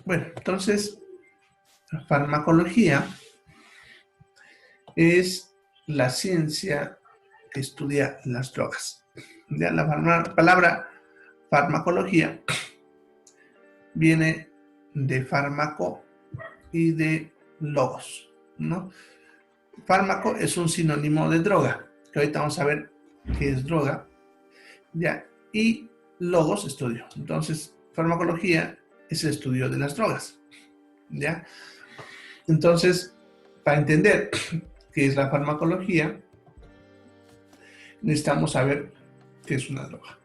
Bueno, entonces, farmacología es la ciencia que estudia las drogas. Ya la palabra farmacología viene de fármaco y de logos, ¿no? Fármaco es un sinónimo de droga, que ahorita vamos a ver qué es droga, ¿ya? Y logos, estudio. Entonces, farmacología es el estudio de las drogas, ¿ya? Entonces, para entender qué es la farmacología, necesitamos saber qué es una droga.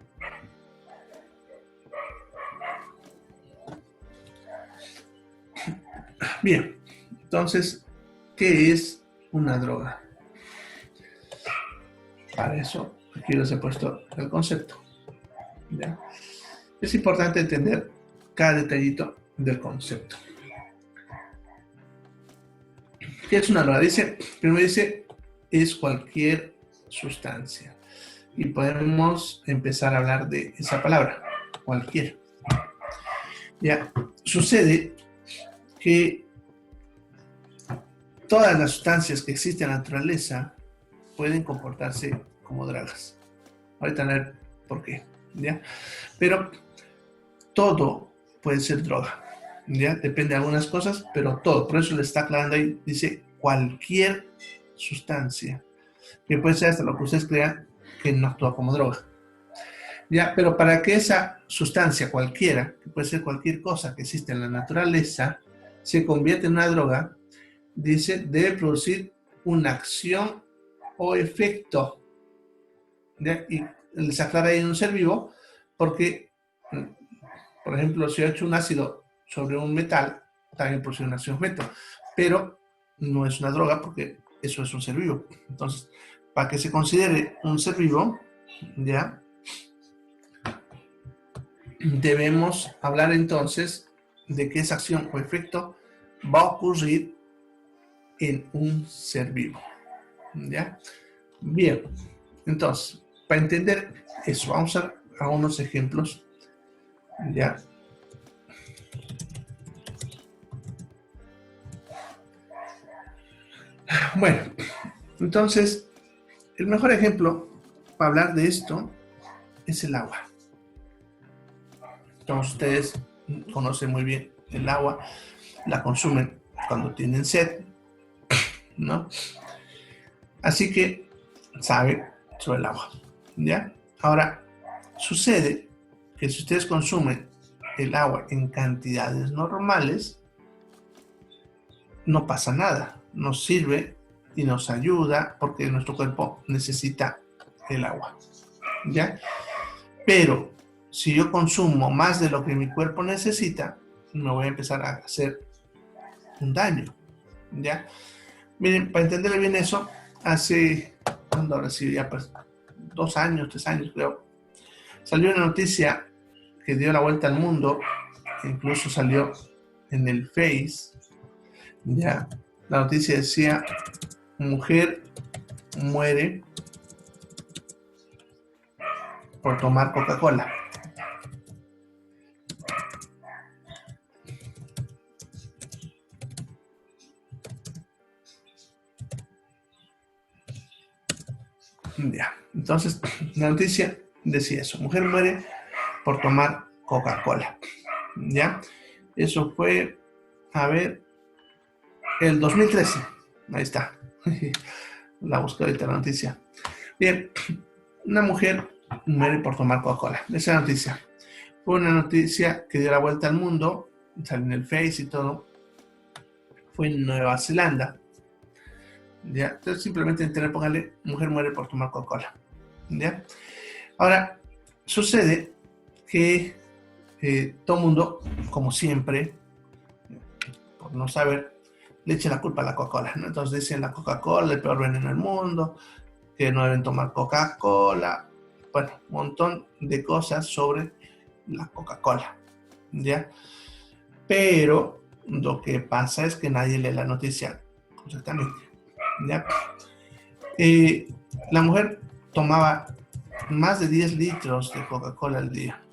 Bien, entonces, ¿qué es una droga? Para eso, aquí les he puesto el concepto, ¿ya? Es importante entender cada detallito del concepto. ¿Qué es una droga? Primero dice, es cualquier sustancia. Y podemos empezar a hablar de esa palabra, cualquier. Ya, sucede que todas las sustancias que existen en la naturaleza pueden comportarse como drogas. Ahorita a ver por qué, ¿ya? Pero todo puede ser droga, ¿ya? Depende de algunas cosas, pero todo. Por eso le está aclarando ahí, dice cualquier sustancia, que puede ser hasta lo que ustedes crean que no actúa como droga. ¿Ya? Pero para que esa sustancia cualquiera, que puede ser cualquier cosa que existe en la naturaleza, se convierta en una droga, dice, debe producir una acción o efecto. ¿Ya? Y les aclara ahí en un ser vivo, porque, por ejemplo, si yo he hecho un ácido sobre un metal, también produce una acción o efecto, pero no es una droga porque eso es un ser vivo. Entonces, para que se considere un ser vivo, ¿ya? Debemos hablar entonces de que esa acción o efecto va a ocurrir en un ser vivo, ¿ya? Bien, entonces, para entender eso, vamos a unos ejemplos, ¿ya? Bueno, entonces, el mejor ejemplo para hablar de esto es el agua. Todos ustedes conocen muy bien el agua, la consumen cuando tienen sed, ¿no? Así que saben sobre el agua, ¿ya? Ahora, sucede que si ustedes consumen el agua en cantidades normales, no pasa nada, nos sirve y nos ayuda porque nuestro cuerpo necesita el agua, ¿ya? Pero si yo consumo más de lo que mi cuerpo necesita, me voy a empezar a hacer un daño, ¿ya? Miren, para entender bien eso, hace, ¿cuándo ahora sí? Ya pues 2 años, 3 años creo, salió una noticia que dio la vuelta al mundo, incluso salió en el Face, ya, la noticia decía, mujer muere por tomar Coca-Cola. Ya, entonces la noticia decía eso, mujer muere por tomar Coca-Cola, ¿ya? Eso fue, a ver, el 2013, ahí está, la busqué ahorita la noticia. Bien, una mujer muere por tomar Coca-Cola, esa noticia. Fue una noticia que dio la vuelta al mundo, salió en el Face y todo, fue en Nueva Zelanda, ¿ya? Entonces simplemente en póngale, mujer muere por tomar Coca-Cola, ¿ya? Ahora, sucede que todo el mundo, como siempre, por no saber, le echa la culpa a la Coca-Cola, ¿no? Entonces dicen la Coca-Cola, el peor veneno del mundo, que no deben tomar Coca-Cola, bueno, un montón de cosas sobre la Coca-Cola, ¿ya? Pero lo que pasa es que nadie lee la noticia correctamente, ¿ya? La mujer tomaba más de 10 litros de Coca-Cola al día,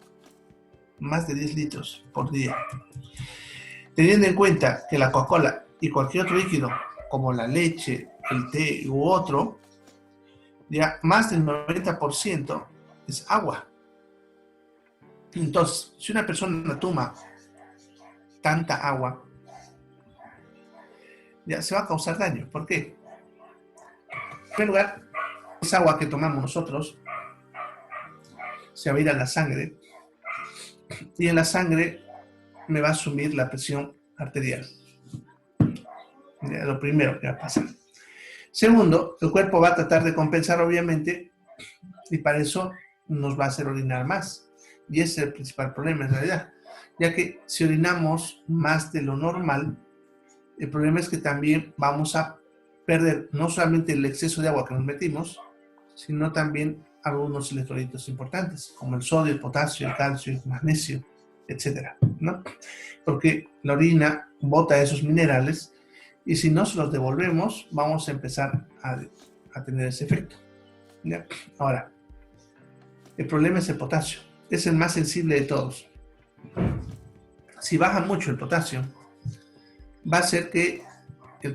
más de 10 litros por día. Teniendo en cuenta que la Coca-Cola y cualquier otro líquido, como la leche, el té u otro, ya más del 90% es agua. Entonces, si una persona toma tanta agua, ya se va a causar daño. ¿Por qué? En primer lugar, esa agua que tomamos nosotros se va a ir a la sangre y en la sangre me va a subir la presión arterial. Ya, lo primero que va a pasar. Segundo, el cuerpo va a tratar de compensar, obviamente, y para eso nos va a hacer orinar más. Y ese es el principal problema en realidad, ya que si orinamos más de lo normal, el problema es que también vamos a perder no solamente el exceso de agua que nos metimos, sino también algunos electrolitos importantes, como el sodio, el potasio, el calcio, el magnesio, etcétera, ¿no? Porque la orina bota esos minerales y si no se los devolvemos, vamos a empezar a tener ese efecto, ¿ya? Ahora, el problema es el potasio. Es el más sensible de todos. Si baja mucho el potasio, va a hacer que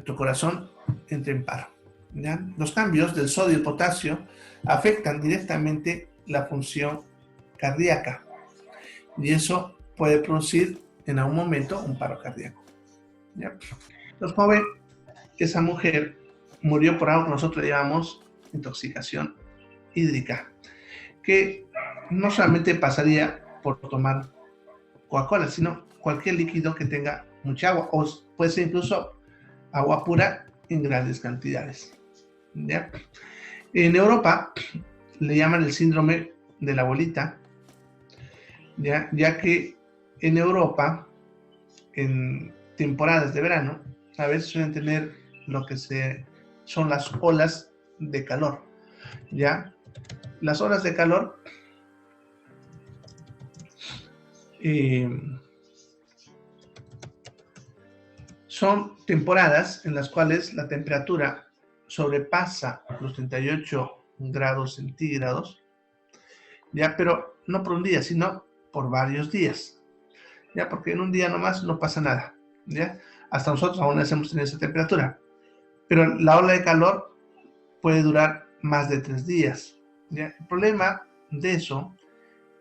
tu corazón entre en paro, ¿ya? Los cambios del sodio y el potasio afectan directamente la función cardíaca y eso puede producir en algún momento un paro cardíaco, ¿ya? Entonces, como ven, esa mujer murió por algo que nosotros llamamos intoxicación hídrica, que no solamente pasaría por tomar Coca-Cola, sino cualquier líquido que tenga mucha agua, o puede ser incluso agua pura en grandes cantidades, ¿ya? En Europa le llaman el síndrome de la bolita, ya que en Europa, en temporadas de verano, a veces suelen tener lo que son las olas de calor, ¿ya? Las olas de calor son temporadas en las cuales la temperatura sobrepasa los 38 grados centígrados, ¿ya? Pero no por un día, sino por varios días, ¿ya? Porque en un día nomás no pasa nada, ¿ya? Hasta nosotros aún hacemos tener esa temperatura. Pero la ola de calor puede durar más de 3 días, ¿ya? El problema de eso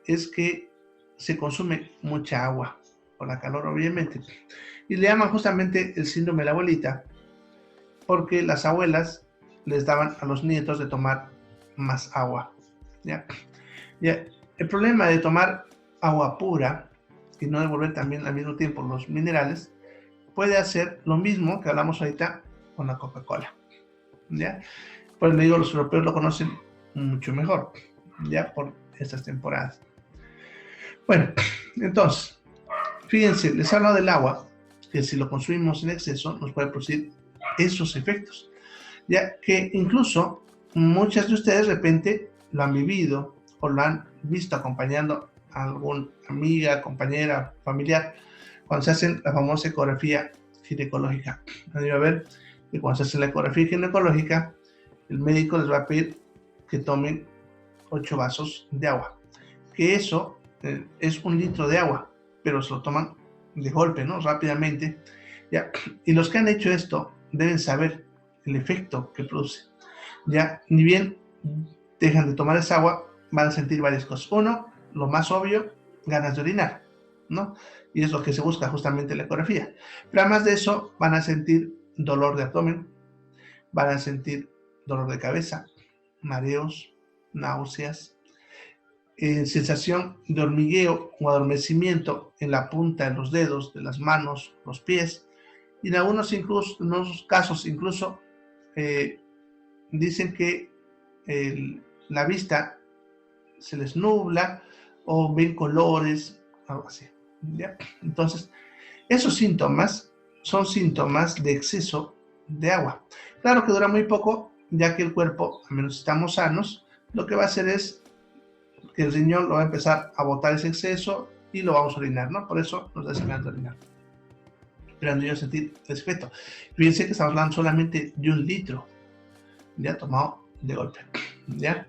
es que se consume mucha agua, por la calor obviamente. Y le llaman justamente el síndrome de la abuelita, porque las abuelas les daban a los nietos de tomar más agua, ¿ya? ¿Ya? El problema de tomar agua pura y no devolver también al mismo tiempo los minerales puede hacer lo mismo que hablamos ahorita con la Coca-Cola, ¿ya? Pues le digo, los europeos lo conocen mucho mejor, ya por estas temporadas. Bueno, entonces, fíjense, les he hablado del agua, que si lo consumimos en exceso nos puede producir esos efectos, ya que incluso muchas de ustedes de repente lo han vivido o lo han visto acompañando a alguna amiga, compañera, familiar, cuando se hacen la famosa ecografía ginecológica. A ver que cuando se hace la ecografía ginecológica, el médico les va a pedir que tomen 8 vasos de agua, que eso es 1 litro de agua, pero se lo toman de golpe, ¿no? Rápidamente, ¿ya? Y los que han hecho esto deben saber el efecto que produce, ¿ya? Ni bien dejan de tomar esa agua, van a sentir varias cosas. Uno, lo más obvio, ganas de orinar, ¿no? Y es lo que se busca justamente en la ecografía. Pero además de eso, van a sentir dolor de abdomen, van a sentir dolor de cabeza, mareos, náuseas, sensación de hormigueo o adormecimiento en la punta de los dedos, de las manos, los pies, y en algunos casos incluso dicen que la vista se les nubla o ven colores, algo así, ¿ya? Entonces, esos síntomas son síntomas de exceso de agua. Claro que dura muy poco, ya que el cuerpo, a menos si estamos sanos, lo que va a hacer es que el riñón lo va a empezar a botar ese exceso y lo vamos a orinar, ¿no? Por eso nos da ese ganas de orinar. Esperando yo sentir el efecto. Fíjense que estamos hablando solamente de 1 litro, ya tomado de golpe, ¿ya?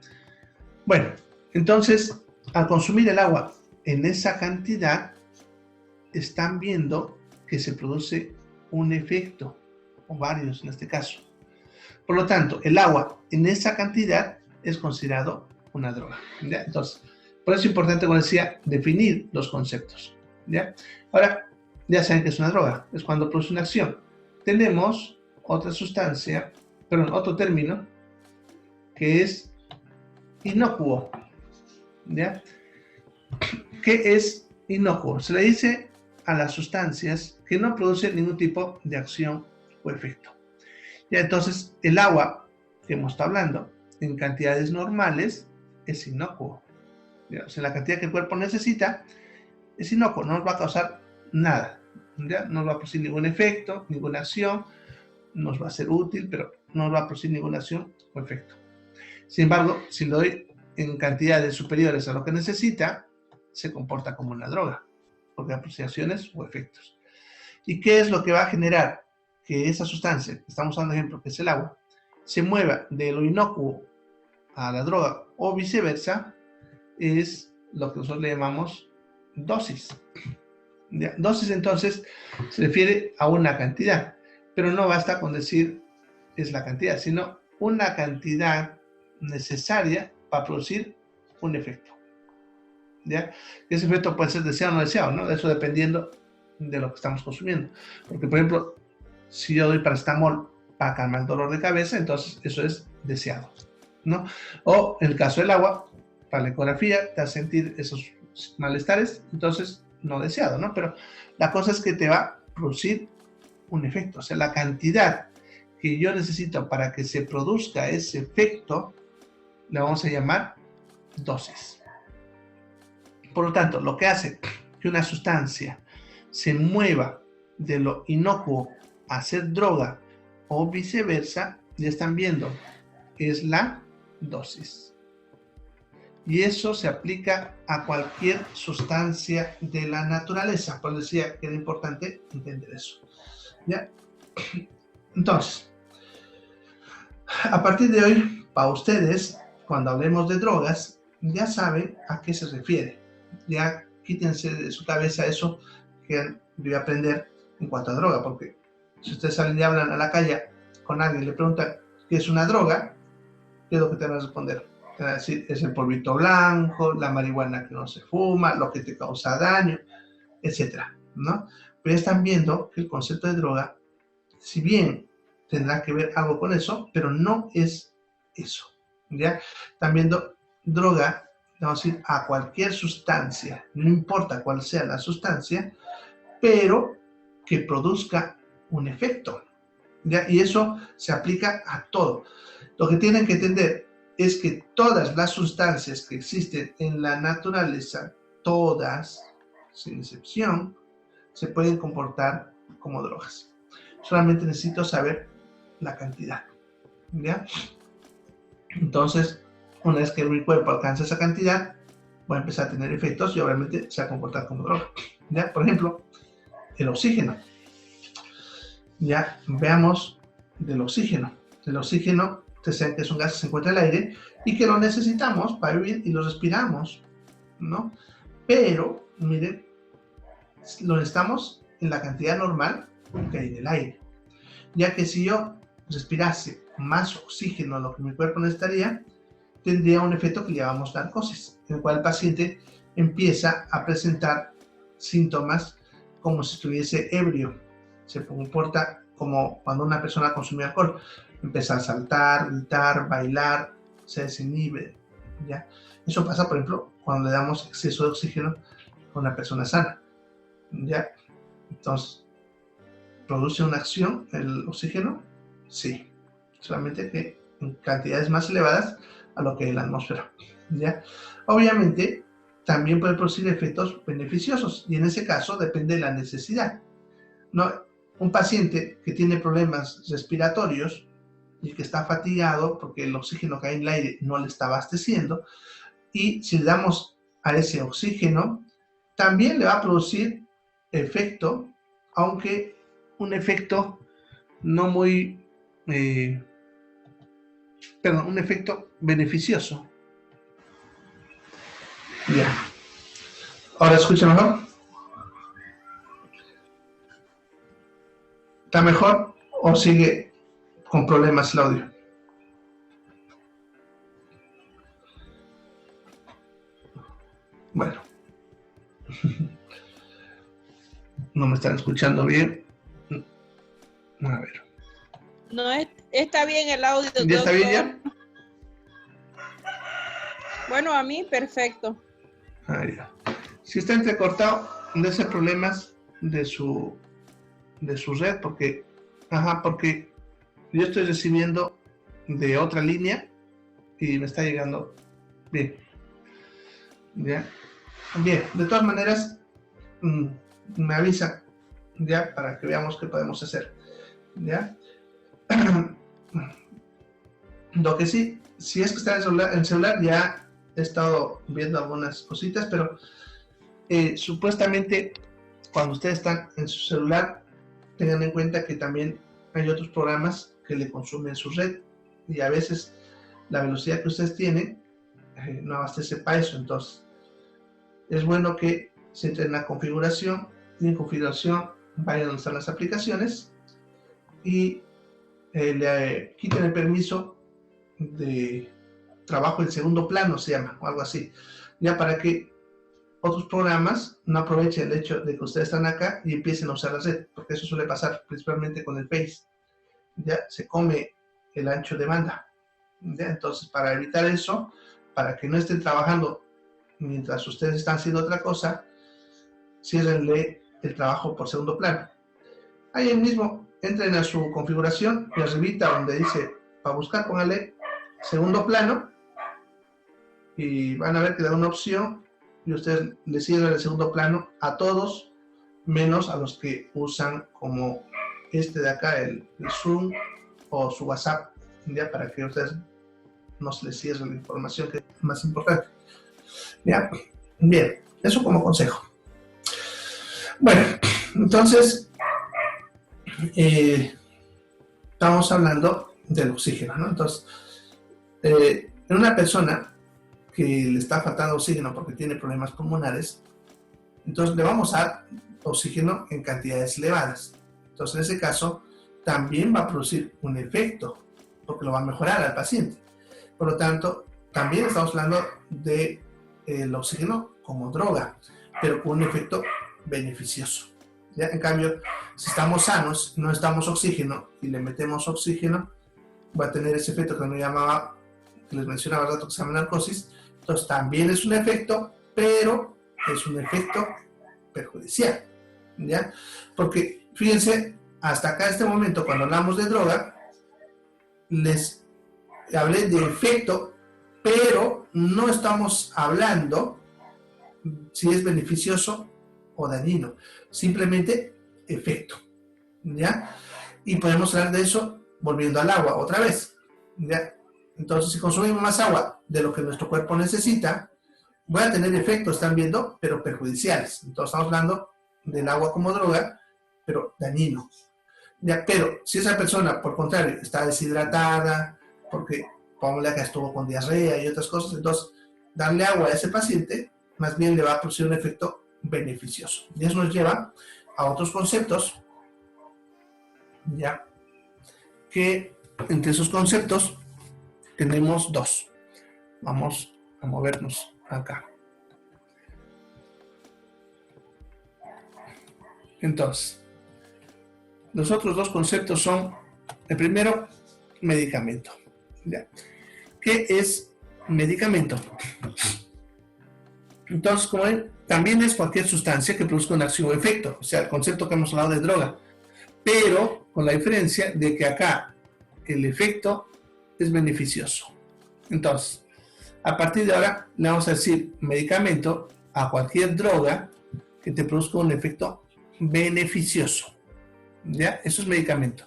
Bueno, entonces, al consumir el agua en esa cantidad, están viendo que se produce un efecto, o varios en este caso. Por lo tanto, el agua en esa cantidad es considerado una droga, ¿ya? Entonces, por eso es importante, como decía, definir los conceptos, ¿ya? Ahora, ya saben que es una droga, es cuando produce una acción. Tenemos otra sustancia, perdón, otro término, que es inocuo, ¿ya? ¿Qué es inocuo? Se le dice a las sustancias que no producen ningún tipo de acción o efecto. Ya, entonces, el agua que hemos estado hablando, en cantidades normales, es inocuo. ¿Ya? O sea, la cantidad que el cuerpo necesita es inocuo, no nos va a causar nada. ¿Ya? No nos va a producir ningún efecto, ninguna acción, nos va a ser útil, pero no nos va a producir ninguna acción o efecto. Sin embargo, si lo doy en cantidades superiores a lo que necesita, se comporta como una droga, porque va a producir acciones o efectos. ¿Y qué es lo que va a generar que esa sustancia, que estamos dando ejemplo, que es el agua, se mueva de lo inocuo a la droga o viceversa? Es lo que nosotros le llamamos dosis. ¿Ya? Dosis, entonces, se refiere a una cantidad, pero no basta con decir es la cantidad, sino una cantidad necesaria para producir un efecto. ¿Ya? Ese efecto puede ser deseado o no deseado, ¿no? Eso dependiendo de lo que estamos consumiendo. Porque, por ejemplo, si yo doy paracetamol para calmar el dolor de cabeza, entonces eso es deseado, ¿no? O en el caso del agua, para la ecografía, te hace sentir esos malestares, entonces no deseado, ¿no? Pero la cosa es que te va a producir un efecto, o sea, la cantidad que yo necesito para que se produzca ese efecto, le vamos a llamar dosis. Por lo tanto, lo que hace que una sustancia se mueva de lo inocuo a ser droga o viceversa, ya están viendo, es la dosis. Y eso se aplica a cualquier sustancia de la naturaleza. Por eso decía que era importante entender eso. ¿Ya? Entonces, a partir de hoy, para ustedes, cuando hablemos de drogas, ya saben a qué se refiere. Ya quítense de su cabeza eso que voy a aprender en cuanto a droga, porque si ustedes salen y hablan a la calle con alguien y le preguntan qué es una droga, ¿qué es lo que te van a responder? Te van a decir, es el polvito blanco, la marihuana que no se fuma, lo que te causa daño, etcétera, ¿no? Pero ya están viendo que el concepto de droga, si bien tendrá que ver algo con eso, pero no es eso, ¿ya? Están viendo droga, vamos a decir, a cualquier sustancia, no importa cuál sea la sustancia, pero que produzca un efecto, ¿ya? Y eso se aplica a todo. Lo que tienen que entender es que todas las sustancias que existen en la naturaleza, todas, sin excepción, se pueden comportar como drogas. Solamente necesito saber la cantidad, ¿ya? Entonces, una vez que mi cuerpo alcanza esa cantidad, va a empezar a tener efectos y obviamente se va a comportar como droga, ¿ya? Por ejemplo, el oxígeno. Ya veamos del oxígeno. El oxígeno, ustedes saben que es un gas que se encuentra en el aire y que lo necesitamos para vivir y lo respiramos, ¿no? Pero, miren, lo necesitamos en la cantidad normal que hay en el aire. Ya que si yo respirase más oxígeno de lo que mi cuerpo necesitaría, tendría un efecto que llamamos narcosis, en el cual el paciente empieza a presentar síntomas como si estuviese ebrio. Se comporta como cuando una persona consume alcohol, empieza a saltar, gritar, bailar, se desinhibe, ¿ya? Eso pasa, por ejemplo, cuando le damos exceso de oxígeno a una persona sana, ¿ya? Entonces, ¿produce una acción el oxígeno? Sí, solamente que en cantidades más elevadas a lo que es la atmósfera, ¿ya? Obviamente, también puede producir efectos beneficiosos y en ese caso depende de la necesidad. No, un paciente que tiene problemas respiratorios y que está fatigado porque el oxígeno que hay en el aire no le está abasteciendo, y si le damos a ese oxígeno, también le va a producir efecto, aunque un efecto no muy, un efecto beneficioso. Ya. ¿Ahora escucha mejor? ¿Está mejor o sigue con problemas el audio? Bueno. No me están escuchando bien. A ver. No, está bien el audio, ¿Ya doctor. está bien ya? Bueno, a mí, perfecto. Ya. Si está entrecortado, debe ser problemas de su red, porque yo estoy recibiendo de otra línea y me está llegando bien. ¿Ya? Bien, de todas maneras, me avisa, ¿ya? Para que veamos qué podemos hacer, ¿ya? Lo que sí, si es que está en celular, ya he estado viendo algunas cositas, pero supuestamente cuando ustedes están en su celular, tengan en cuenta que también hay otros programas que le consumen su red y a veces la velocidad que ustedes tienen no abastece para eso. Entonces, es bueno que se entren en la configuración y en configuración vayan a usar las aplicaciones y le quiten el permiso de trabajo en segundo plano, se llama, o algo así, ya para que otros programas no aprovechen el hecho de que ustedes están acá y empiecen a usar la red, porque eso suele pasar principalmente con el Face, ya se come el ancho de banda, ¿ya? Entonces, para evitar eso, para que no estén trabajando mientras ustedes están haciendo otra cosa, ciérrenle el trabajo por segundo plano. Ahí mismo, entren a su configuración y arribita donde dice, para buscar, póngale segundo plano y van a ver que da una opción y ustedes le cierran el segundo plano a todos, menos a los que usan como este de acá, el Zoom o su WhatsApp, ya para que ustedes no se les cierre la información que es más importante. ¿Ya? Bien, eso como consejo. Bueno, entonces, estamos hablando del oxígeno, ¿no? Entonces, en una persona que le está faltando oxígeno porque tiene problemas pulmonares, entonces le vamos a dar oxígeno en cantidades elevadas. Entonces, en ese caso, también va a producir un efecto, porque lo va a mejorar al paciente. Por lo tanto, también estamos hablando de el oxígeno como droga, pero con un efecto beneficioso. ¿Ya? En cambio, si estamos sanos, no necesitamos oxígeno y le metemos oxígeno, va a tener ese efecto que les mencionaba el rato, que se llama narcosis. Entonces, también es un efecto, pero es un efecto perjudicial. ¿Ya? Porque, fíjense, hasta acá, este momento, cuando hablamos de droga, les hablé de efecto, pero no estamos hablando si es beneficioso o dañino, simplemente efecto, ¿ya? Y podemos hablar de eso volviendo al agua otra vez, ¿ya? Entonces, si consumimos más agua de lo que nuestro cuerpo necesita, voy a tener efectos, están viendo, pero perjudiciales. Entonces, estamos hablando del agua como droga, pero dañino. ¿Ya? Pero si esa persona, por contrario, está deshidratada, porque ponle acá estuvo con diarrea y otras cosas, entonces darle agua a ese paciente más bien le va a producir un efecto beneficioso. Y eso nos lleva a otros conceptos, ya que entre esos conceptos tenemos dos. Vamos a movernos acá. Entonces, los otros dos conceptos son, el primero, medicamento. ¿Ya? ¿Qué es medicamento? Entonces, como ven, también es cualquier sustancia que produzca un acción o efecto, o sea, el concepto que hemos hablado de droga, pero con la diferencia de que acá el efecto es beneficioso. Entonces, a partir de ahora le vamos a decir medicamento a cualquier droga que te produzca un efecto beneficioso. ¿Ya? Eso es medicamento.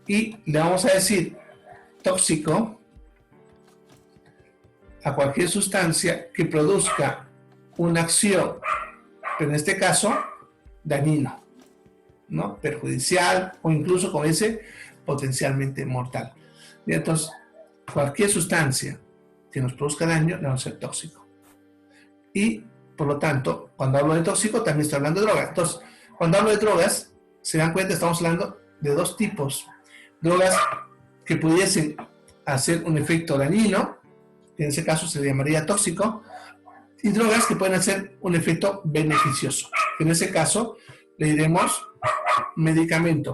Y le vamos a decir tóxico a cualquier sustancia que produzca una acción, pero en este caso, dañino, ¿no? Perjudicial o incluso, como dice, potencialmente mortal. Y entonces, cualquier sustancia que nos produzca daño le va a ser tóxico. Y, por lo tanto, cuando hablo de tóxico, también estoy hablando de droga. Entonces, cuando hablo de drogas, se dan cuenta, estamos hablando de dos tipos. Drogas que pudiesen hacer un efecto dañino, que en ese caso se llamaría tóxico, y drogas que pueden hacer un efecto beneficioso. En ese caso le diremos medicamento.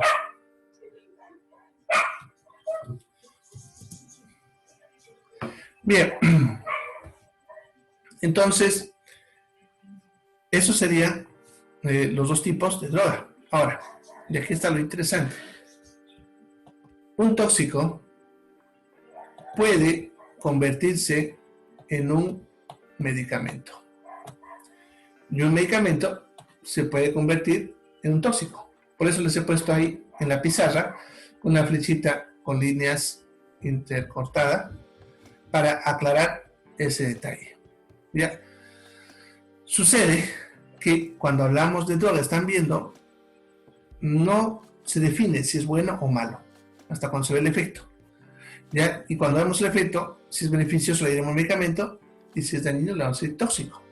Bien, entonces, esos serían los dos tipos de droga. Ahora, y aquí está lo interesante. Un tóxico puede convertirse en un medicamento. Y un medicamento se puede convertir en un tóxico. Por eso les he puesto ahí en la pizarra una flechita con líneas intercortadas para aclarar ese detalle. ¿Ya? Sucede que cuando hablamos de droga, están viendo, no se define si es bueno o malo, hasta cuando se ve el efecto. ¿Ya? Y cuando vemos el efecto, si es beneficioso le diremos medicamento, y si es dañino le vamos a decir tóxico.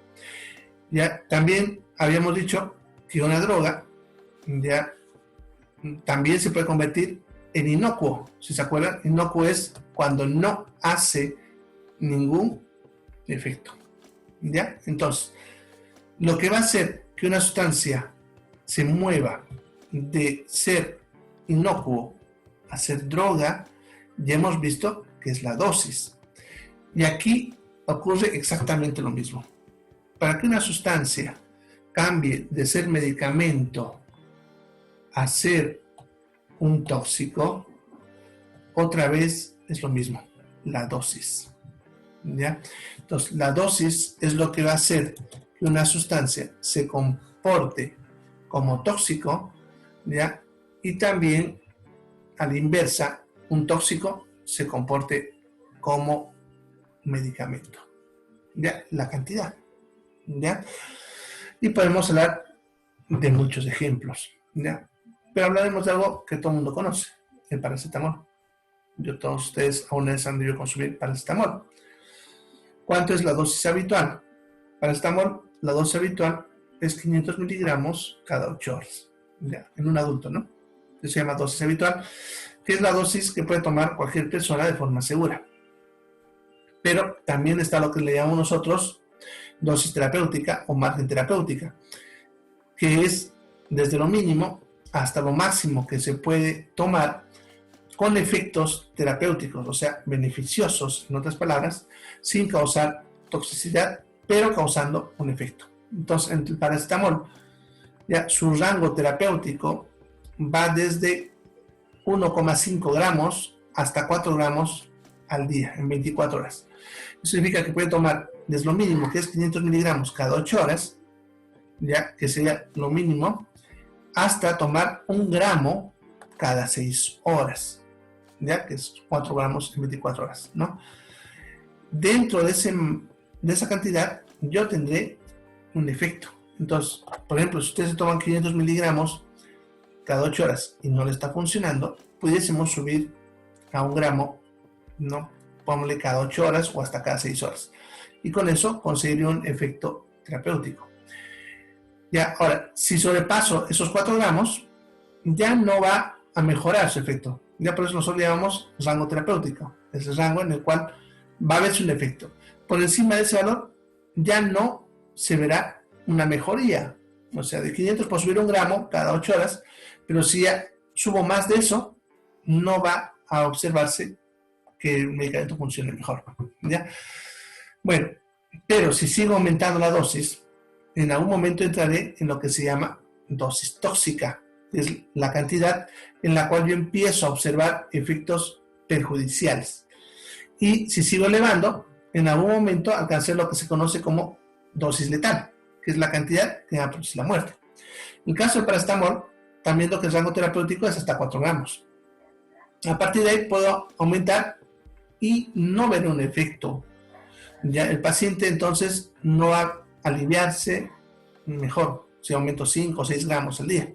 ¿Ya? También habíamos dicho que una droga, ¿ya?, también se puede convertir en inocuo. Si se acuerdan, inocuo es cuando no hace ningún efecto. ¿Ya? Entonces, lo que va a hacer que una sustancia se mueva de ser inocuo a ser droga, ya hemos visto que es la dosis. Y aquí ocurre exactamente lo mismo. Para que una sustancia cambie de ser medicamento a ser un tóxico, otra vez es lo mismo, la dosis. ¿Ya? Entonces, la dosis es lo que va a hacer que una sustancia se comporte como tóxico, ¿ya? Y también, a la inversa, un tóxico se comporte como medicamento. ¿Ya? La cantidad. ¿Ya? Y podemos hablar de muchos ejemplos. ¿Ya? Pero hablaremos de algo que todo el mundo conoce, el paracetamol. Todos ustedes aún han debido consumir paracetamol. ¿Cuánto es la dosis habitual? Paracetamol, la dosis habitual es 500 miligramos cada 8 horas. ¿Ya? En un adulto, ¿no? Eso se llama dosis habitual, que es la dosis que puede tomar cualquier persona de forma segura. Pero también está lo que le llamamos nosotros dosis terapéutica o margen terapéutica, que es desde lo mínimo hasta lo máximo que se puede tomar con efectos terapéuticos, o sea, beneficiosos, en otras palabras, sin causar toxicidad, pero causando un efecto. Entonces, en el paracetamol, ya su rango terapéutico va desde 1,5 gramos hasta 4 gramos al día, en 24 horas. Eso significa que puede tomar desde lo mínimo, que es 500 miligramos cada 8 horas, ya que sería lo mínimo, hasta tomar 1 gramo cada 6 horas, ya que es 4 gramos en 24 horas, ¿no? Dentro de esa cantidad, yo tendré un efecto. Entonces, por ejemplo, si ustedes se toman 500 miligramos cada 8 horas y no le está funcionando, pudiésemos subir a 1 gramo, ¿no? Póngale cada 8 horas o hasta cada 6 horas. Y con eso conseguiría un efecto terapéutico. Ya, ahora, si sobrepaso esos 4 gramos, ya no va a mejorar su efecto. Ya por eso nosotros le llamamos rango terapéutico. Es el rango en el cual va a verse un efecto. Por encima de ese valor, ya no se verá una mejoría. O sea, de 500 puedo subir 1 gramo cada 8 horas, pero si ya subo más de eso, no va a observarse que el medicamento funcione mejor. ¿Ya? Bueno, pero si sigo aumentando la dosis, en algún momento entraré en lo que se llama dosis tóxica. Es la cantidad en la cual yo empiezo a observar efectos perjudiciales. Y si sigo elevando, en algún momento alcancé lo que se conoce como dosis letal, que es la cantidad que va a producir la muerte. En el caso del paracetamol, también lo que es rango terapéutico es hasta 4 gramos. A partir de ahí puedo aumentar y no ver un efecto. Ya el paciente entonces no va a aliviarse mejor si aumento 5 o 6 gramos al día.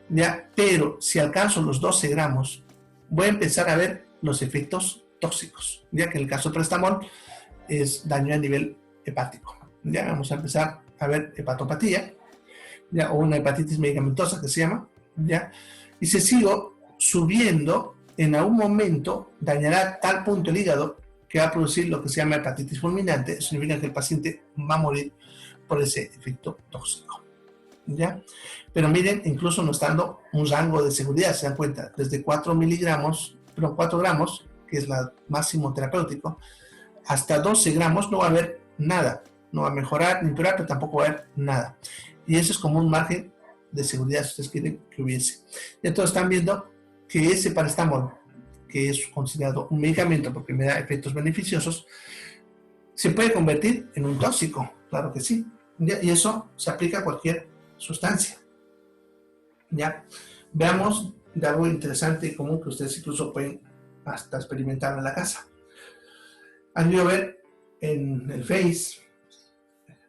¿Ya? Pero si alcanzo los 12 gramos, voy a empezar a ver los efectos tóxicos, ya que en el caso del paracetamol es daño a nivel hepático. Ya vamos a empezar a ver hepatopatía, ya, o una hepatitis medicamentosa que se llama, ¿ya? Y si sigo subiendo, en algún momento dañará a tal punto el hígado que va a producir lo que se llama hepatitis fulminante. Eso significa que el paciente va a morir por ese efecto tóxico, ¿ya? Pero miren, incluso nos está dando un rango de seguridad, se dan cuenta, desde 4 gramos, que es el máximo terapéutico, hasta 12 gramos no va a haber nada, no va a mejorar ni empeorar, pero tampoco va a haber nada. Y eso es como un margen de seguridad, si ustedes quieren que hubiese. Y entonces están viendo que ese paracetamol, que es considerado un medicamento porque me da efectos beneficiosos, se puede convertir en un tóxico, claro que sí. ¿Ya? Y eso se aplica a cualquier sustancia. ¿Ya? Veamos de algo interesante y común que ustedes incluso pueden hasta experimentar en la casa. Han ido a ver en el Face,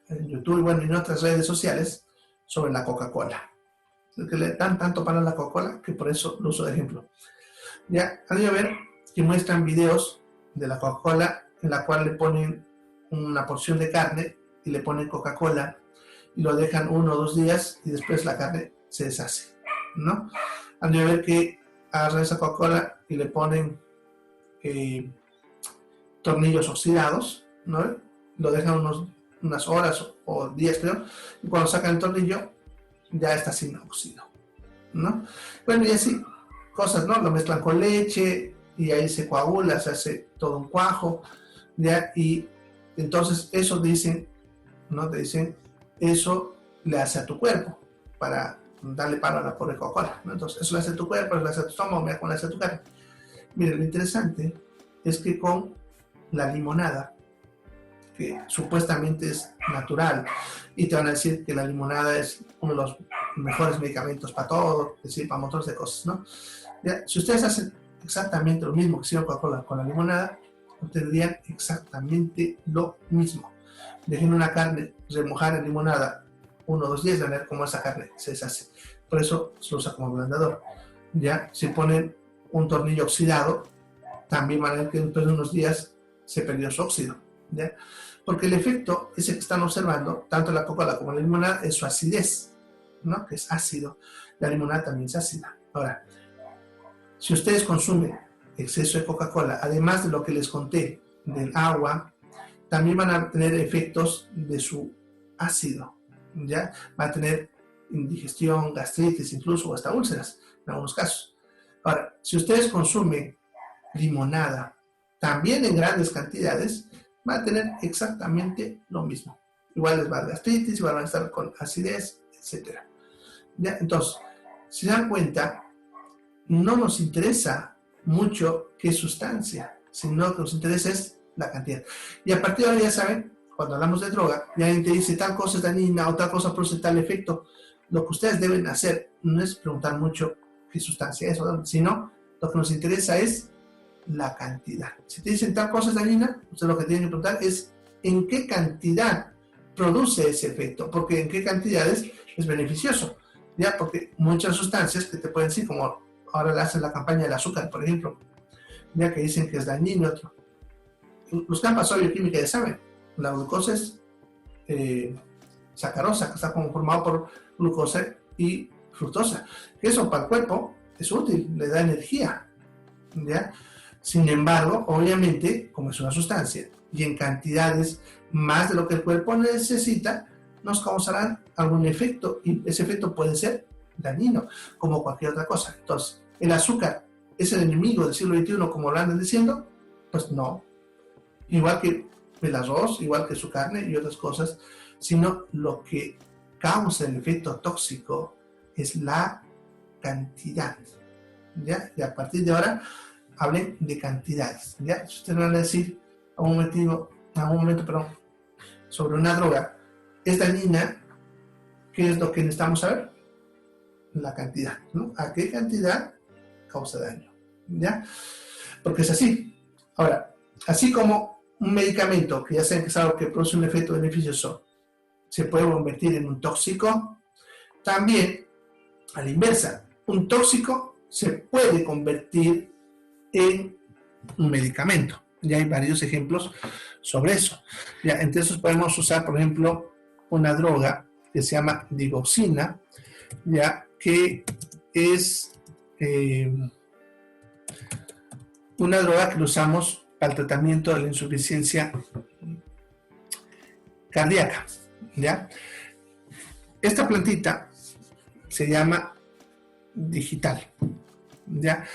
en YouTube, bueno, y en otras redes sociales sobre la Coca-Cola. Que le dan tanto para la Coca-Cola que por eso lo uso de ejemplo. Ya han ido a ver que muestran videos de la Coca-Cola en la cual le ponen una porción de carne y le ponen Coca-Cola y lo dejan 1 o 2 días y después la carne se deshace, ¿no? Han ido a ver que agarran esa Coca-Cola y le ponen tornillos oxidados, ¿no? Lo dejan unas horas o días, creo, y cuando sacan el tornillo ya está sin óxido, ¿no? Bueno, y así cosas, ¿no? Lo mezclan con leche y ahí se coagula, se hace todo un cuajo, ¿ya? Y entonces eso dicen, ¿no? Te dicen, eso le hace a tu cuerpo para darle palo a la pobre Coca-Cola, ¿no? Entonces eso le hace a tu cuerpo, le hace a tu estómago, mira cómo le hace a tu carne. Miren, lo interesante es que con la limonada, que supuestamente es natural, y te van a decir que la limonada es uno de los mejores medicamentos para todo, es decir, para montones de cosas, ¿no? Ya, si ustedes hacen exactamente lo mismo que hicieron Coca-Cola con la limonada, obtendrían exactamente lo mismo. Dejen una carne remojar en limonada 1 o 2 días, a ver cómo esa carne se deshace. Por eso se usa como ablandador. Ya, si ponen un tornillo oxidado, también van a ver que después de unos días se perdió su óxido, ¿ya? Porque el efecto ese que están observando, tanto la Coca-Cola como la limonada, es su acidez, ¿no? Que es ácido. La limonada también es ácida. Ahora, si ustedes consumen exceso de Coca-Cola, además de lo que les conté del agua, también van a tener efectos de su ácido, ¿ya? Van a tener indigestión, gastritis, incluso hasta úlceras, en algunos casos. Ahora, si ustedes consumen limonada, también en grandes cantidades, van a tener exactamente lo mismo. Igual les va a dar gastritis, igual van a estar con acidez, etc. ¿Ya? Entonces, si se dan cuenta, no nos interesa mucho qué sustancia, sino que nos interesa es la cantidad. Y a partir de ahora ya saben, cuando hablamos de droga, ya alguien te dice tal cosa es dañina o tal cosa produce tal efecto, lo que ustedes deben hacer no es preguntar mucho qué sustancia es, sino lo que nos interesa es la cantidad. Si te dicen tal cosa es dañina, ustedes lo que tienen que preguntar es en qué cantidad produce ese efecto, porque en qué cantidades es beneficioso, ¿ya? Porque muchas sustancias que te pueden decir, como ahora le hacen la campaña del azúcar, por ejemplo, ya que dicen que es dañino, otro. Los que han pasado bioquímica ya saben, la glucosa es sacarosa, que está conformado por glucosa y fructosa. Eso para el cuerpo es útil, le da energía, ¿ya? Sin embargo, obviamente, como es una sustancia y en cantidades más de lo que el cuerpo necesita, nos causarán algún efecto y ese efecto puede ser dañino, como cualquier otra cosa. Entonces, ¿el azúcar es el enemigo del siglo XXI, como lo andan diciendo? Pues no. Igual que el arroz, igual que su carne y otras cosas, sino lo que causa el efecto tóxico es la cantidad, ¿ya? Y a partir de ahora, hablen de cantidades, ¿ya? Si ustedes van a decir a un momento, sobre una droga, es dañina, ¿qué es lo que necesitamos saber? La cantidad, ¿no? ¿A qué cantidad causa daño? ¿Ya? Porque es así. Ahora, así como un medicamento, que ya saben que es algo que produce un efecto beneficioso, se puede convertir en un tóxico, también, a la inversa, un tóxico se puede convertir en un medicamento. Ya hay varios ejemplos sobre eso. Ya, entonces podemos usar, por ejemplo, una droga que se llama digoxina, ya que es una droga que usamos para el tratamiento de la insuficiencia cardíaca, ¿ya? Esta plantita se llama digital, ¿ya?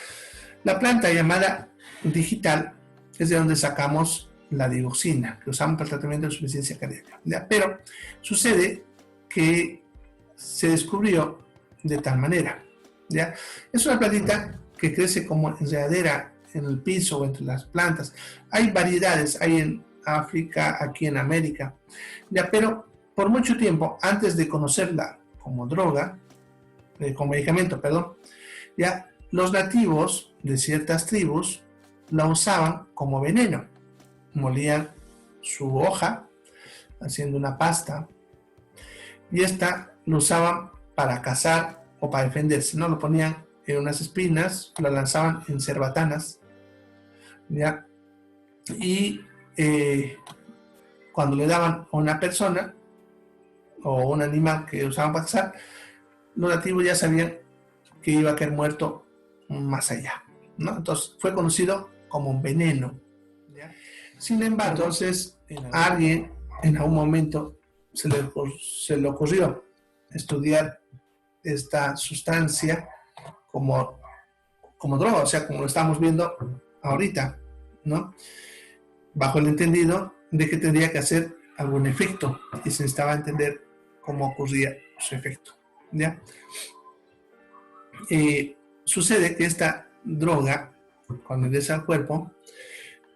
La planta llamada digital es de donde sacamos la digoxina, que usamos para el tratamiento de insuficiencia cardíaca, ¿ya? Pero sucede que se descubrió de tal manera, ¿ya? Es una plantita que crece como enredadera en el piso o entre las plantas. Hay variedades, hay en África, aquí en América, ¿ya? Pero por mucho tiempo, antes de conocerla como droga, como medicamento, perdón, ya los nativos de ciertas tribus la usaban como veneno. Molían su hoja haciendo una pasta y esta lo usaban para cazar o para defenderse, ¿no? Lo ponían en unas espinas, lo lanzaban en cerbatanas, ¿ya? Y cuando le daban a una persona o un animal que usaban para cazar, los nativos ya sabían que iba a caer muerto más allá, ¿no? Entonces fue conocido como un veneno, ¿ya? Sin embargo, entonces a alguien en algún momento se le ocurrió estudiar esta sustancia como droga, o sea, como lo estamos viendo ahorita, ¿no? Bajo el entendido de que tendría que hacer algún efecto y se necesitaba entender cómo ocurría su efecto, ¿ya? Sucede que esta droga, cuando ingresa al cuerpo,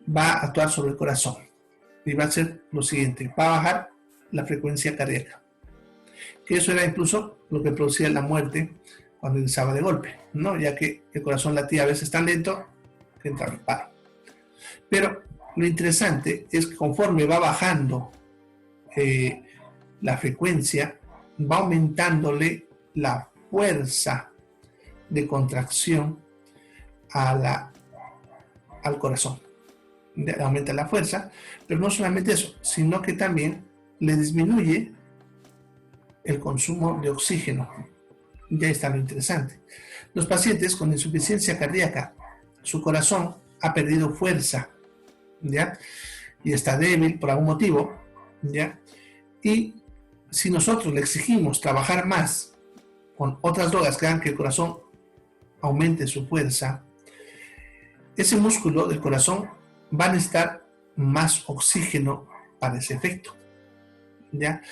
va a actuar sobre el corazón y va a hacer lo siguiente: va a bajar la frecuencia cardíaca, que eso era incluso lo que producía la muerte cuando ingresaba de golpe, ¿no? Ya que el corazón latía a veces tan lento que entraba en paro. Pero lo interesante es que conforme va bajando la frecuencia, va aumentándole la fuerza de contracción al corazón. Aumenta la fuerza, pero no solamente eso, sino que también le disminuye el consumo de oxígeno. Ya está lo interesante. Los pacientes con insuficiencia cardíaca, su corazón ha perdido fuerza, ¿ya? Y está débil por algún motivo, ¿ya? Y si nosotros le exigimos trabajar más con otras drogas que hagan que el corazón aumente su fuerza, ese músculo del corazón va a necesitar más oxígeno para ese efecto, ¿ya?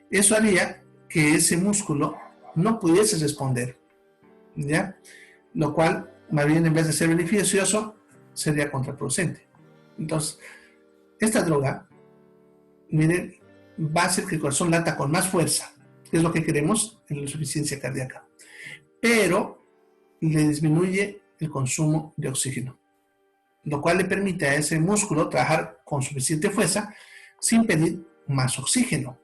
Eso haría que ese músculo no pudiese responder, ¿ya? Lo cual, más bien, en vez de ser beneficioso, sería contraproducente. Entonces, esta droga, miren, va a hacer que el corazón lata con más fuerza, que es lo que queremos en la insuficiencia cardíaca, pero le disminuye el consumo de oxígeno, lo cual le permite a ese músculo trabajar con suficiente fuerza sin pedir más oxígeno.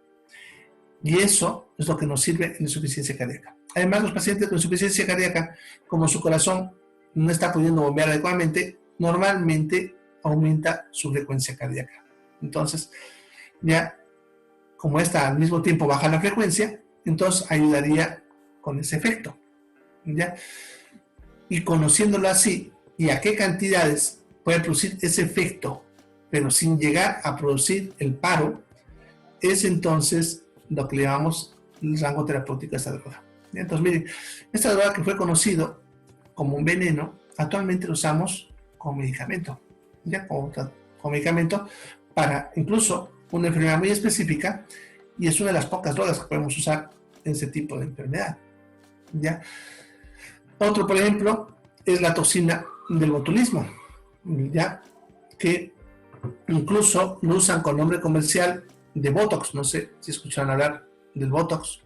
Y eso es lo que nos sirve en la insuficiencia cardíaca. Además, los pacientes con insuficiencia cardíaca, como su corazón no está pudiendo bombear adecuadamente, normalmente aumenta su frecuencia cardíaca. Entonces, ya como esta al mismo tiempo baja la frecuencia, entonces ayudaría con ese efecto, ¿ya? Y conociéndolo así, y a qué cantidades puede producir ese efecto, pero sin llegar a producir el paro, es entonces lo que le llamamos el rango terapéutico a esta droga. Entonces, miren, esta droga que fue conocido como un veneno, actualmente lo usamos como medicamento, ¿ya? Como medicamento para incluso una enfermedad muy específica, y es una de las pocas drogas que podemos usar en ese tipo de enfermedad, ¿ya? Otro, por ejemplo, es la toxina del botulismo, ¿ya? Que incluso lo usan con nombre comercial de Botox. No sé si escucharon hablar del Botox,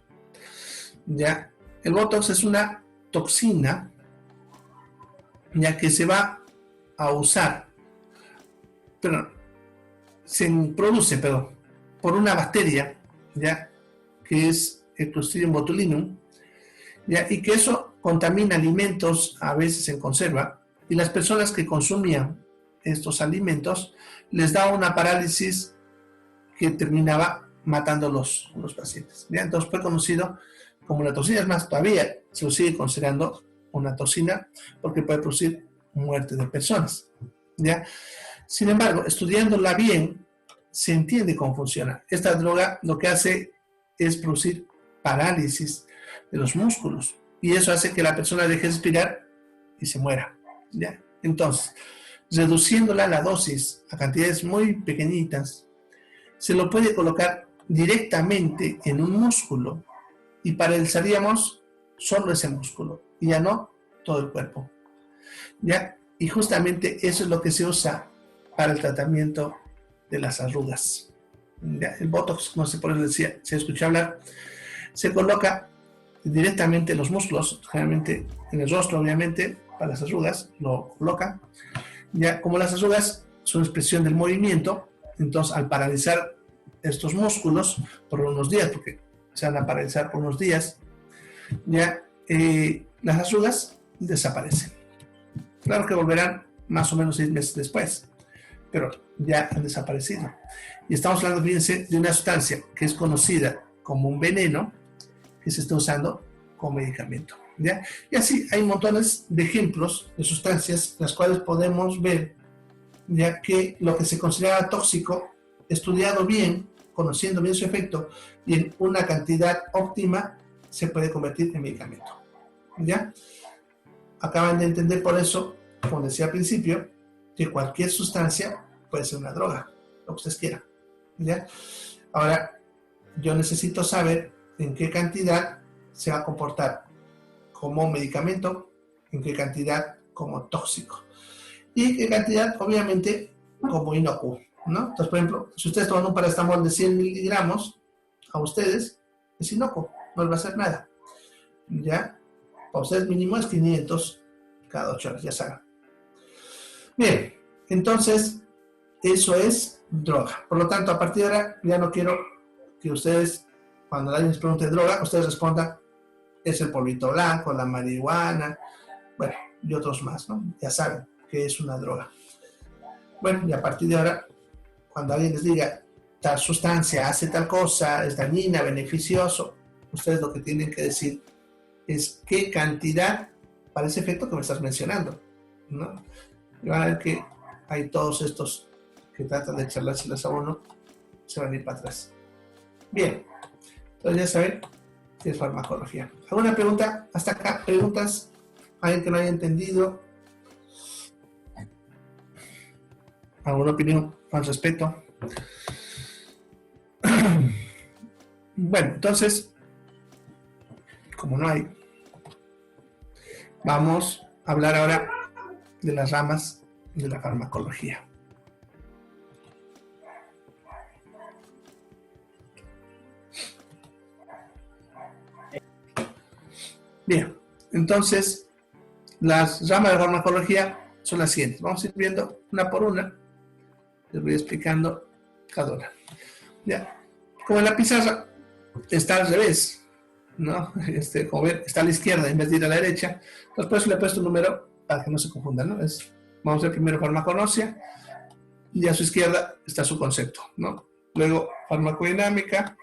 ¿ya? El Botox es una toxina, ya que se va a usar, se produce por una bacteria, ¿ya? Que es el Clostridium botulinum, ¿ya? Y que eso contamina alimentos, a veces en conserva, y las personas que consumían estos alimentos les daba una parálisis que terminaba matando a los pacientes, ¿ya? Entonces fue conocido como la toxina. Es más, todavía se lo sigue considerando una toxina porque puede producir muerte de personas, ¿ya? Sin embargo, estudiándola bien, se entiende cómo funciona. Esta droga lo que hace es producir parálisis de los músculos y eso hace que la persona deje de respirar y se muera, ¿ya? Entonces, reduciéndola la dosis a cantidades muy pequeñitas, se lo puede colocar directamente en un músculo y paralizaríamos solo ese músculo y ya no todo el cuerpo, ¿ya? Y justamente eso es lo que se usa para el tratamiento de las arrugas, ¿ya? El Botox, no sé por qué decía, se escucha hablar, se coloca directamente en los músculos, generalmente en el rostro, obviamente, para las arrugas, lo colocan. Ya, como las arrugas son expresión del movimiento, entonces al paralizar estos músculos por unos días, porque se van a paralizar por unos días, ya las arrugas desaparecen. Claro que volverán más o menos 6 meses después, pero ya han desaparecido. Y estamos hablando, fíjense, de una sustancia que es conocida como un veneno que se está usando como medicamento, ¿ya? Y así hay montones de ejemplos de sustancias las cuales podemos ver, ya que lo que se consideraba tóxico, estudiado bien, conociendo bien su efecto y en una cantidad óptima, se puede convertir en medicamento, ¿ya? Acaban de entender por eso, como decía al principio, que cualquier sustancia puede ser una droga, lo que ustedes quieran, ¿ya? Ahora, yo necesito saber en qué cantidad se va a comportar como medicamento, en qué cantidad como tóxico y en qué cantidad, obviamente, como inocuo, ¿no? Entonces, por ejemplo, si ustedes toman un paracetamol de 100 miligramos, a ustedes es inocuo, no les va a hacer nada, ¿ya? Para ustedes mínimo es 500 cada 8 horas, ya saben. Bien, entonces, eso es droga. Por lo tanto, a partir de ahora, ya no quiero que ustedes, cuando alguien les pregunte droga, ustedes respondan, es el polvito blanco, la marihuana, bueno, y otros más, ¿no? Ya saben que es una droga. Bueno, y a partir de ahora, cuando alguien les diga, tal sustancia hace tal cosa, es dañina, beneficioso, ustedes lo que tienen que decir es qué cantidad para ese efecto que me estás mencionando, ¿no? Y van a ver que hay todos estos que tratan de charlárselas a uno, se van a ir para atrás. Bien, entonces ya saben qué es farmacología. ¿Alguna pregunta hasta acá? ¿Preguntas? ¿Alguien que no haya entendido? ¿Alguna opinión al respecto? Bueno, entonces, como no hay, vamos a hablar ahora de las ramas de la farmacología. Bien, entonces, las ramas de la farmacología son las siguientes. Vamos a ir viendo una por una. Les voy explicando cada una. Ya. Como en la pizarra está al revés, ¿no? Como ven, está a la izquierda en vez de ir a la derecha. Entonces, por eso le he puesto un número para que no se confundan, ¿no? Vamos a ver primero farmaconosia y a su izquierda está su concepto, ¿no? Luego farmacodinámica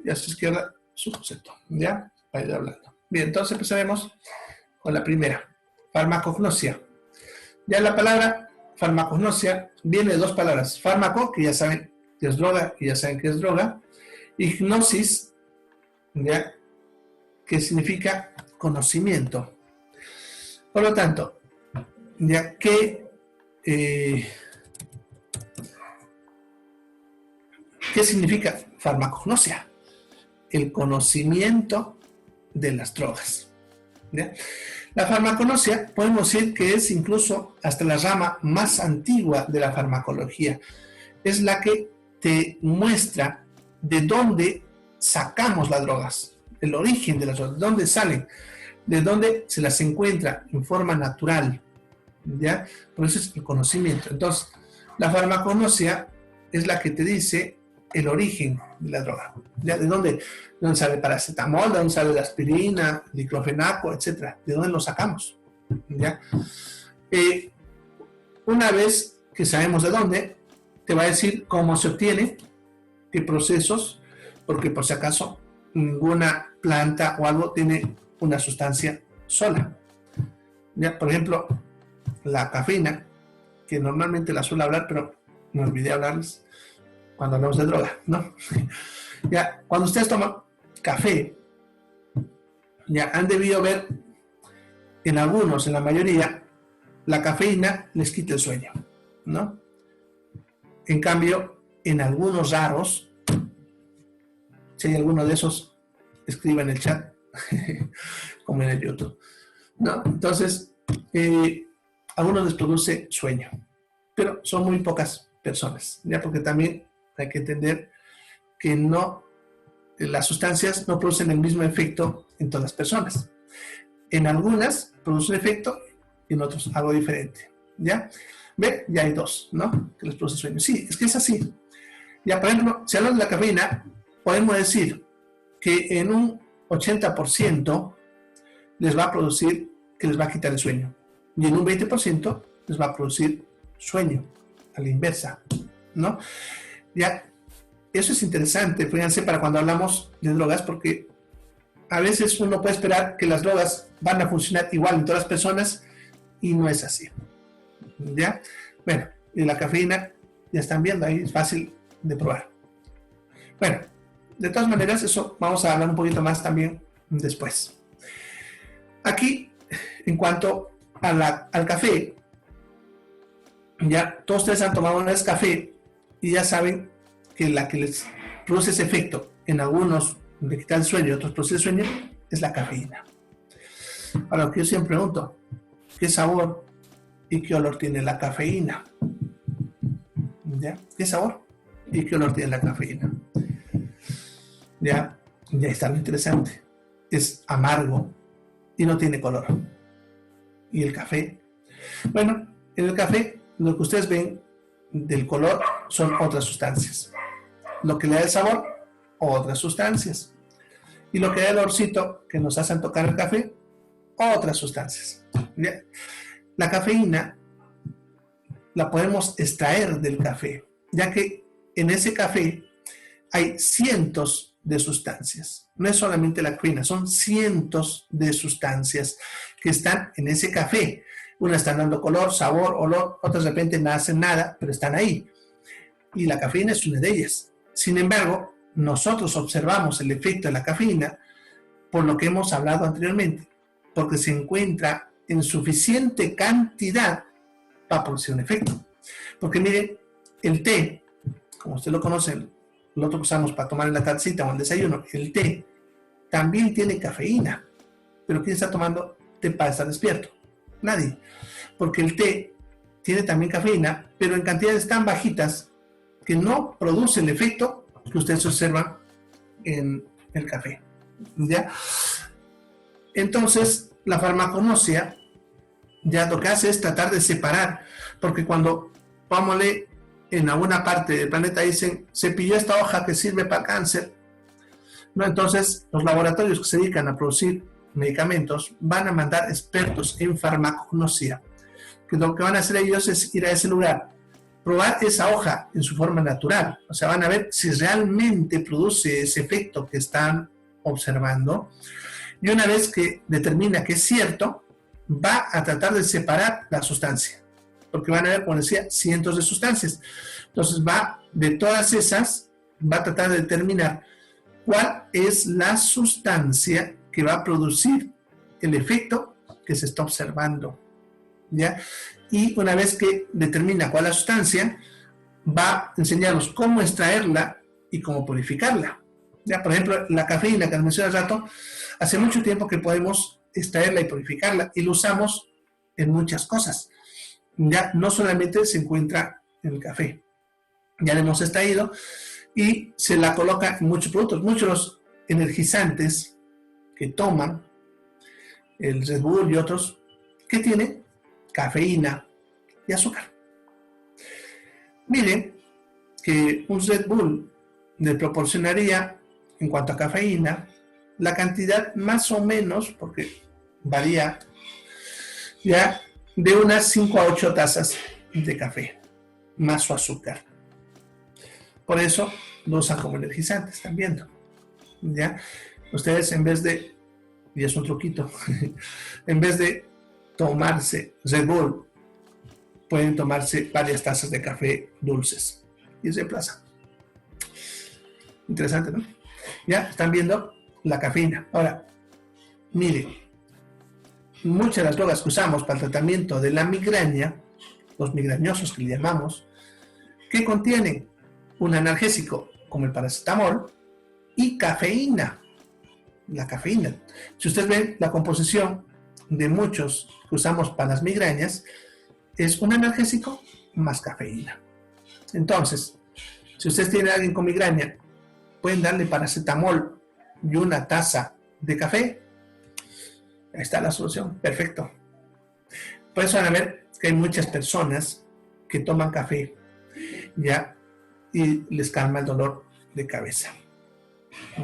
y a su izquierda su concepto, ¿ya? Para ir hablando. Bien, entonces empezaremos con la primera, farmacognosia. Ya la palabra farmacognosia viene de dos palabras, fármaco, que ya saben que es droga, y ya saben que es droga, y gnosis, ¿ya? Que significa conocimiento. Por lo tanto, ya que ¿qué significa farmacognosia? El conocimiento de las drogas, ¿ya? La farmacognosia podemos decir que es incluso hasta la rama más antigua de la farmacología. Es la que te muestra de dónde sacamos las drogas, el origen de las drogas, de dónde salen, de dónde se las encuentra en forma natural, ¿ya? Por eso es el conocimiento. Entonces, la farmacognosia es la que te dice el origen de la droga, ¿ya? ¿De dónde sale el paracetamol? ¿De dónde sale la aspirina, el diclofenaco, etcétera? ¿De dónde lo sacamos? ¿Ya? Una vez que sabemos de dónde, te va a decir cómo se obtiene, qué procesos, porque por si acaso ninguna planta o algo tiene una sustancia sola. Ya, por ejemplo, la cafeína, que normalmente la suelo hablar, pero me olvidé hablarles cuando hablamos de droga, ¿no? Ya, cuando ustedes toman café, ya han debido ver en algunos, en la mayoría, la cafeína les quita el sueño, ¿no? En cambio, en algunos raros, si hay alguno de esos, escriba en el chat, como en el YouTube, ¿no? Entonces, a algunos les produce sueño, pero son muy pocas personas, ya, porque también hay que entender que no, las sustancias no producen el mismo efecto en todas las personas. En algunas produce un efecto y en otros algo diferente, ¿ya? ¿Ve? Ya hay dos, ¿no? Que les produce sueño. Sí, es que es así. Ya, por ejemplo, si hablamos de la cafeína, podemos decir que en un 80% les va a producir, que les va a quitar el sueño. Y en un 20% les va a producir sueño, a la inversa, ¿no? Ya, eso es interesante, fíjense, para cuando hablamos de drogas, porque a veces uno puede esperar que las drogas van a funcionar igual en todas las personas y no es así, ¿ya? Bueno, y la cafeína, ya están viendo, ahí es fácil de probar. Bueno, de todas maneras, eso vamos a hablar un poquito más también después. Aquí, en cuanto a al café, ya todos ustedes han tomado una vez café y ya saben que la que les produce ese efecto, en algunos le quita el sueño, otros produce el sueño, es la cafeína. Ahora, lo que yo siempre pregunto, ¿qué sabor y qué olor tiene la cafeína? ¿Ya? ¿Qué sabor y qué olor tiene la cafeína? Ya está lo interesante. Es amargo y no tiene color. ¿Y el café? Bueno, en el café lo que ustedes ven del color son otras sustancias. Lo que le da el sabor, otras sustancias. Y lo que da el olorcito que nos hacen tocar el café, otras sustancias. ¿Ya? La cafeína la podemos extraer del café, ya que en ese café hay cientos de sustancias. No es solamente la cafeína, son cientos de sustancias que están en ese café. Unas están dando color, sabor, olor, otras de repente no hacen nada, pero están ahí. Y la cafeína es una de ellas. Sin embargo, nosotros observamos el efecto de la cafeína por lo que hemos hablado anteriormente, porque se encuentra en suficiente cantidad para producir un efecto. Porque miren, el té, como usted lo conoce, lo otro que usamos para tomar en la tacita o en el desayuno, el té también tiene cafeína. Pero ¿quién está tomando té para estar despierto? Nadie. Porque el té tiene también cafeína, pero en cantidades tan bajitas que no produce el efecto que ustedes observan en el café. ¿Ya? Entonces, la farmacognosia ya lo que hace es tratar de separar, porque cuando, vámonos, en alguna parte del planeta dicen, se pilló esta hoja que sirve para cáncer, ¿no? Entonces, los laboratorios que se dedican a producir medicamentos van a mandar expertos en farmacognosia, que lo que van a hacer ellos es ir a ese lugar, probar esa hoja en su forma natural, o sea, van a ver si realmente produce ese efecto que están observando, y una vez que determina que es cierto, va a tratar de separar la sustancia, porque van a ver, como decía, cientos de sustancias. Entonces va, de todas esas, va a tratar de determinar cuál es la sustancia que va a producir el efecto que se está observando, ¿ya? Y una vez que determina cuál es la sustancia, va a enseñarnos cómo extraerla y cómo purificarla. ¿Ya? Por ejemplo, la cafeína que les mencioné hace rato, hace mucho tiempo que podemos extraerla y purificarla, y lo usamos en muchas cosas. Ya no solamente se encuentra en el café, ya la hemos extraído y se la coloca en muchos productos. Muchos de los energizantes que toman, el Red Bull y otros, que tienen cafeína y azúcar. Miren que un Red Bull le proporcionaría, en cuanto a cafeína, la cantidad más o menos, porque varía, ya de unas 5 a 8 tazas de café, más su azúcar. Por eso lo usan como energizante, están viendo. ¿Ya? Ustedes en vez de, y es un truquito, en vez de tomarse Red Bull, pueden tomarse varias tazas de café dulces y reemplazan. Interesante, ¿no? Ya están viendo la cafeína. Ahora, miren, muchas de las drogas que usamos para el tratamiento de la migraña, los migrañosos que le llamamos, que contienen un analgésico como el paracetamol y cafeína. La cafeína. Si ustedes ven la composición de muchos que usamos para las migrañas, es un analgésico más cafeína. Entonces, si ustedes tienen a alguien con migraña, pueden darle paracetamol y una taza de café. Ahí está la solución. Perfecto. Por eso van a ver que hay muchas personas que toman café, ¿ya? Y les calma el dolor de cabeza,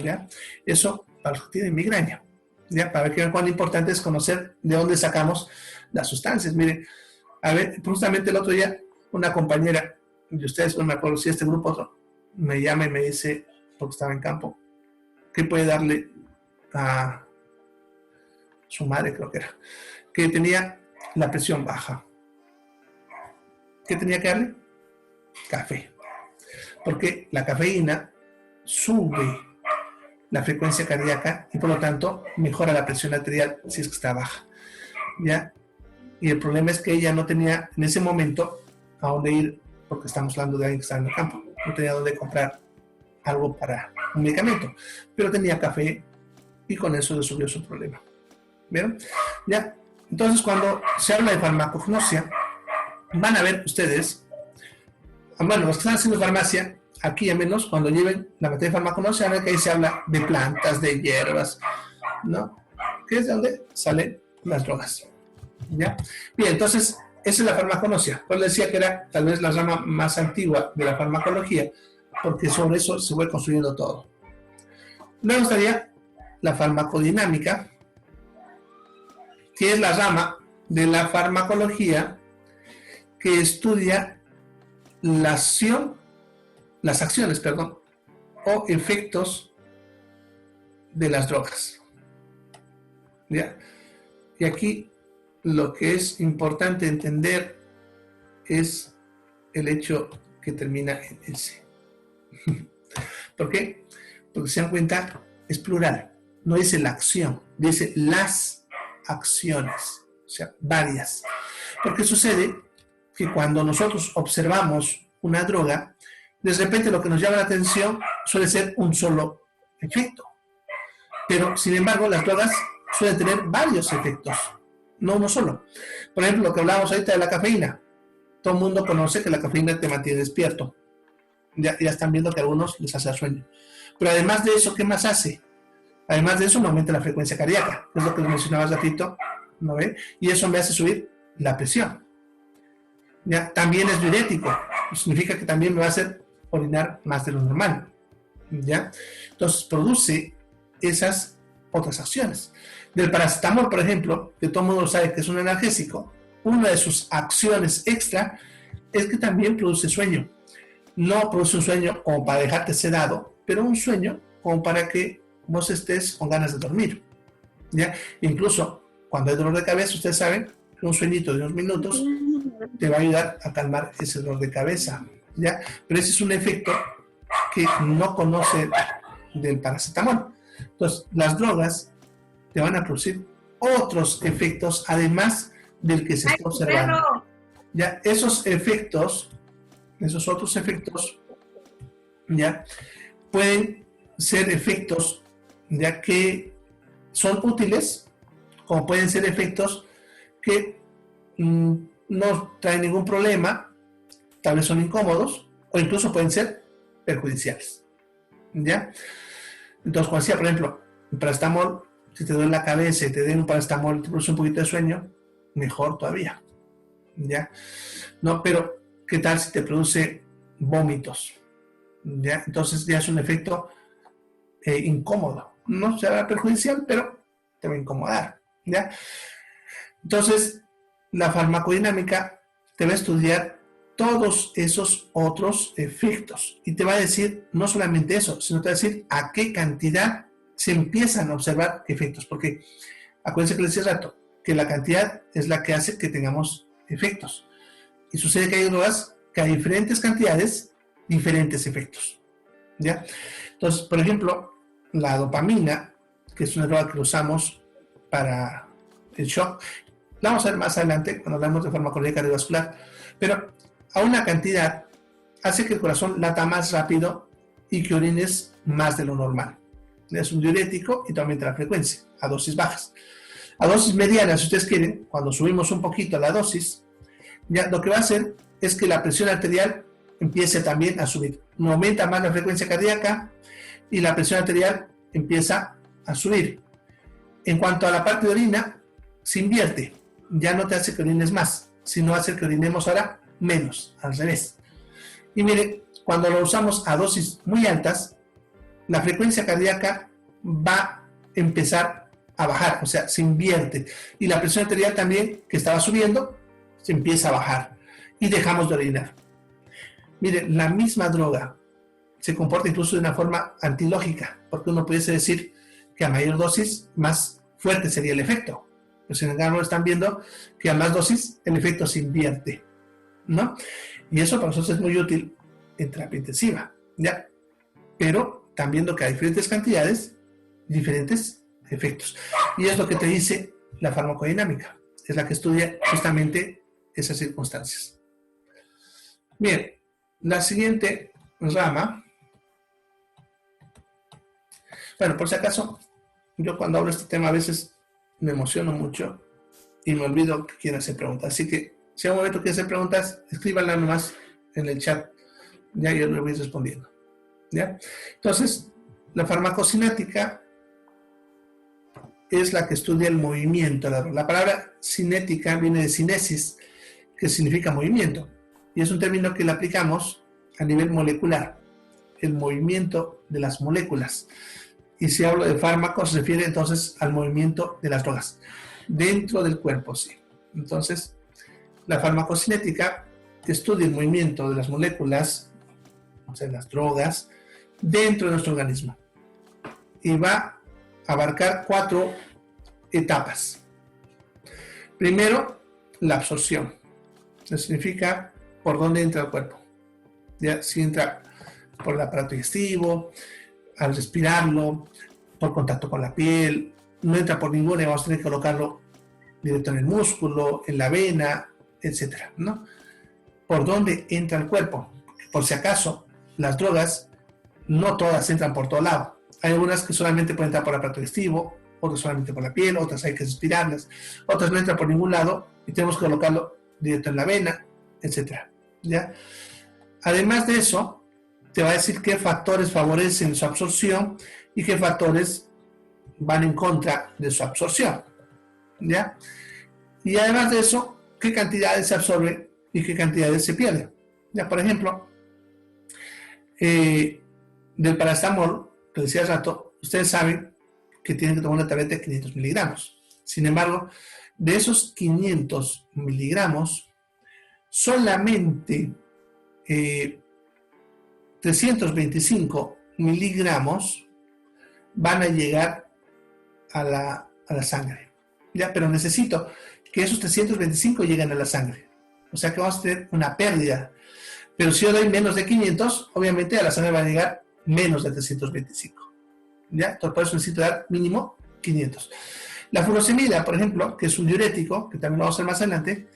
¿ya? Eso para los que tienen migraña, ¿ya? Para ver que cuán importante es conocer de dónde sacamos las sustancias. Miren, a ver, justamente el otro día, una compañera, y ustedes no me acuerdo si este grupo otro, me llama y me dice, porque estaba en campo, ¿qué puede darle a su madre, creo que era, que tenía la presión baja? ¿Qué tenía que darle? Café. Porque la cafeína sube la frecuencia cardíaca y por lo tanto mejora la presión arterial si es que está baja, ¿ya? Y el problema es que ella no tenía en ese momento a dónde ir, porque estamos hablando de alguien que está en el campo, no tenía dónde comprar algo para un medicamento, pero tenía café y con eso le subió su problema. ¿Vieron? ¿Ya? Entonces, cuando se habla de farmacognosia, van a ver ustedes, bueno, los que están haciendo farmacia, aquí al menos, cuando lleven la materia de farmacognosia, van a ver que ahí se habla de plantas, de hierbas, ¿no? Que es de donde salen las drogas. ¿Ya? Bien, entonces, esa es la farmacognosia. Pues les decía que era tal vez la rama más antigua de la farmacología, porque sobre eso se fue construyendo todo. Luego estaría la farmacodinámica, que es la rama de la farmacología que estudia las acciones, o efectos de las drogas. ¿Ya? Y aquí lo que es importante entender es el hecho que termina en ese. ¿Por qué? Porque se dan cuenta, es plural, no dice la acción, dice las acciones, o sea, varias. Porque sucede que cuando nosotros observamos una droga, de repente lo que nos llama la atención suele ser un solo efecto. Pero, sin embargo, las drogas suelen tener varios efectos, no uno solo. Por ejemplo, lo que hablábamos ahorita de la cafeína. Todo el mundo conoce que la cafeína te mantiene despierto. Ya están viendo que a algunos les hace sueño. Pero además de eso, ¿qué más hace? Además de eso, me aumenta la frecuencia cardíaca, que es lo que les mencionaba hace ratito, ¿no ve? Y eso me hace subir la presión. ¿Ya? También es diurético, significa que también me va a hacer orinar más de lo normal. ¿Ya? Entonces, produce esas otras acciones. Del paracetamol, por ejemplo, que todo el mundo sabe que es un analgésico, una de sus acciones extra es que también produce sueño. No produce un sueño como para dejarte sedado, pero un sueño como para que vos estés con ganas de dormir. ¿Ya? Incluso cuando hay dolor de cabeza, ustedes saben que un sueñito de unos minutos te va a ayudar a calmar ese dolor de cabeza. ¿Ya? Pero ese es un efecto que no conoce del paracetamol. Entonces, las drogas te van a producir otros efectos, además del que se está observando. Ya, esos efectos, esos otros efectos, ya, pueden ser efectos, ya que son útiles, como pueden ser efectos que no traen ningún problema, tal vez son incómodos, o incluso pueden ser perjudiciales. ¿Ya? Entonces, como decía, por ejemplo, el paracetamol, si te duele la cabeza y te den un paracetamol y te produce un poquito de sueño, mejor todavía. ¿Ya? No, pero ¿qué tal si te produce vómitos? ¿Ya? Entonces ya es un efecto incómodo. No será perjudicial, pero te va a incomodar. ¿Ya? Entonces, la farmacodinámica te va a estudiar todos esos otros efectos y te va a decir no solamente eso, sino te va a decir a qué cantidad se empiezan a observar efectos. Porque acuérdense que les decía hace rato, que la cantidad es la que hace que tengamos efectos. Y sucede que hay drogas que a diferentes cantidades, diferentes efectos. ¿Ya? Entonces, por ejemplo, la dopamina, que es una droga que usamos para el shock, la vamos a ver más adelante cuando hablamos de farmacología cardiovascular, pero a una cantidad hace que el corazón lata más rápido y que orines más de lo normal. Es un diurético y te aumenta la frecuencia a dosis bajas. A dosis medianas, si ustedes quieren, cuando subimos un poquito la dosis, ya lo que va a hacer es que la presión arterial empiece también a subir. No aumenta más la frecuencia cardíaca y la presión arterial empieza a subir. En cuanto a la parte de orina, se invierte. Ya no te hace que orines más, sino hace que orinemos ahora menos, al revés. Y mire, cuando lo usamos a dosis muy altas, la frecuencia cardíaca va a empezar a bajar, o sea, se invierte. Y la presión arterial también, que estaba subiendo, se empieza a bajar. Y dejamos de orinar. Mire, la misma droga se comporta incluso de una forma antilógica, porque uno pudiese decir que a mayor dosis, más fuerte sería el efecto. Pues en el gano están viendo que a más dosis el efecto se invierte, ¿no? Y eso para nosotros es muy útil en terapia intensiva, ¿ya? Pero están viendo que a diferentes cantidades, diferentes efectos. Y es lo que te dice la farmacodinámica, es la que estudia justamente esas circunstancias. Bien, la siguiente rama. Bueno, por si acaso, yo cuando hablo de este tema a veces me emociono mucho y me olvido que quieren hacer preguntas. Así que si a un momento quieren hacer preguntas, escríbanlas nomás en el chat. Ya yo les voy respondiendo. ¿Ya? Entonces, la farmacocinética es la que estudia el movimiento. La palabra cinética viene de cinesis, que significa movimiento. Y es un término que le aplicamos a nivel molecular, el movimiento de las moléculas. Y si hablo de fármacos, se refiere entonces al movimiento de las drogas, dentro del cuerpo, sí. Entonces, la farmacocinética estudia el movimiento de las moléculas, o sea, las drogas, dentro de nuestro organismo. Y va a abarcar 4 etapas. Primero, la absorción. Eso significa por dónde entra el cuerpo. Ya, si entra por el aparato digestivo, al respirarlo, por contacto con la piel, no entra por ninguna y vamos a tener que colocarlo directo en el músculo, en la vena, etcétera, ¿no? Por dónde entra el cuerpo. Por si acaso, las drogas no todas entran por todo lado. Hay algunas que solamente pueden entrar por el aparato digestivo, otras solamente por la piel, otras hay que respirarlas, otras no entran por ningún lado y tenemos que colocarlo directo en la vena, etcétera, ¿ya? Además de eso, te va a decir qué factores favorecen su absorción y qué factores van en contra de su absorción, ¿ya? Y además de eso, qué cantidades se absorben y qué cantidades se pierden. Ya, por ejemplo, del paracetamol, que decía hace rato, ustedes saben que tienen que tomar una tableta de 500 miligramos. Sin embargo, de esos 500 miligramos, solamente 325 miligramos van a llegar a la sangre. ¿Ya? Pero necesito que esos 325 lleguen a la sangre. O sea que vamos a tener una pérdida. Pero si yo doy menos de 500, obviamente a la sangre va a llegar menos de 325. ¿Ya? Entonces por eso necesito dar mínimo 500. La furosemida, por ejemplo, que es un diurético, que también lo vamos a ver más adelante,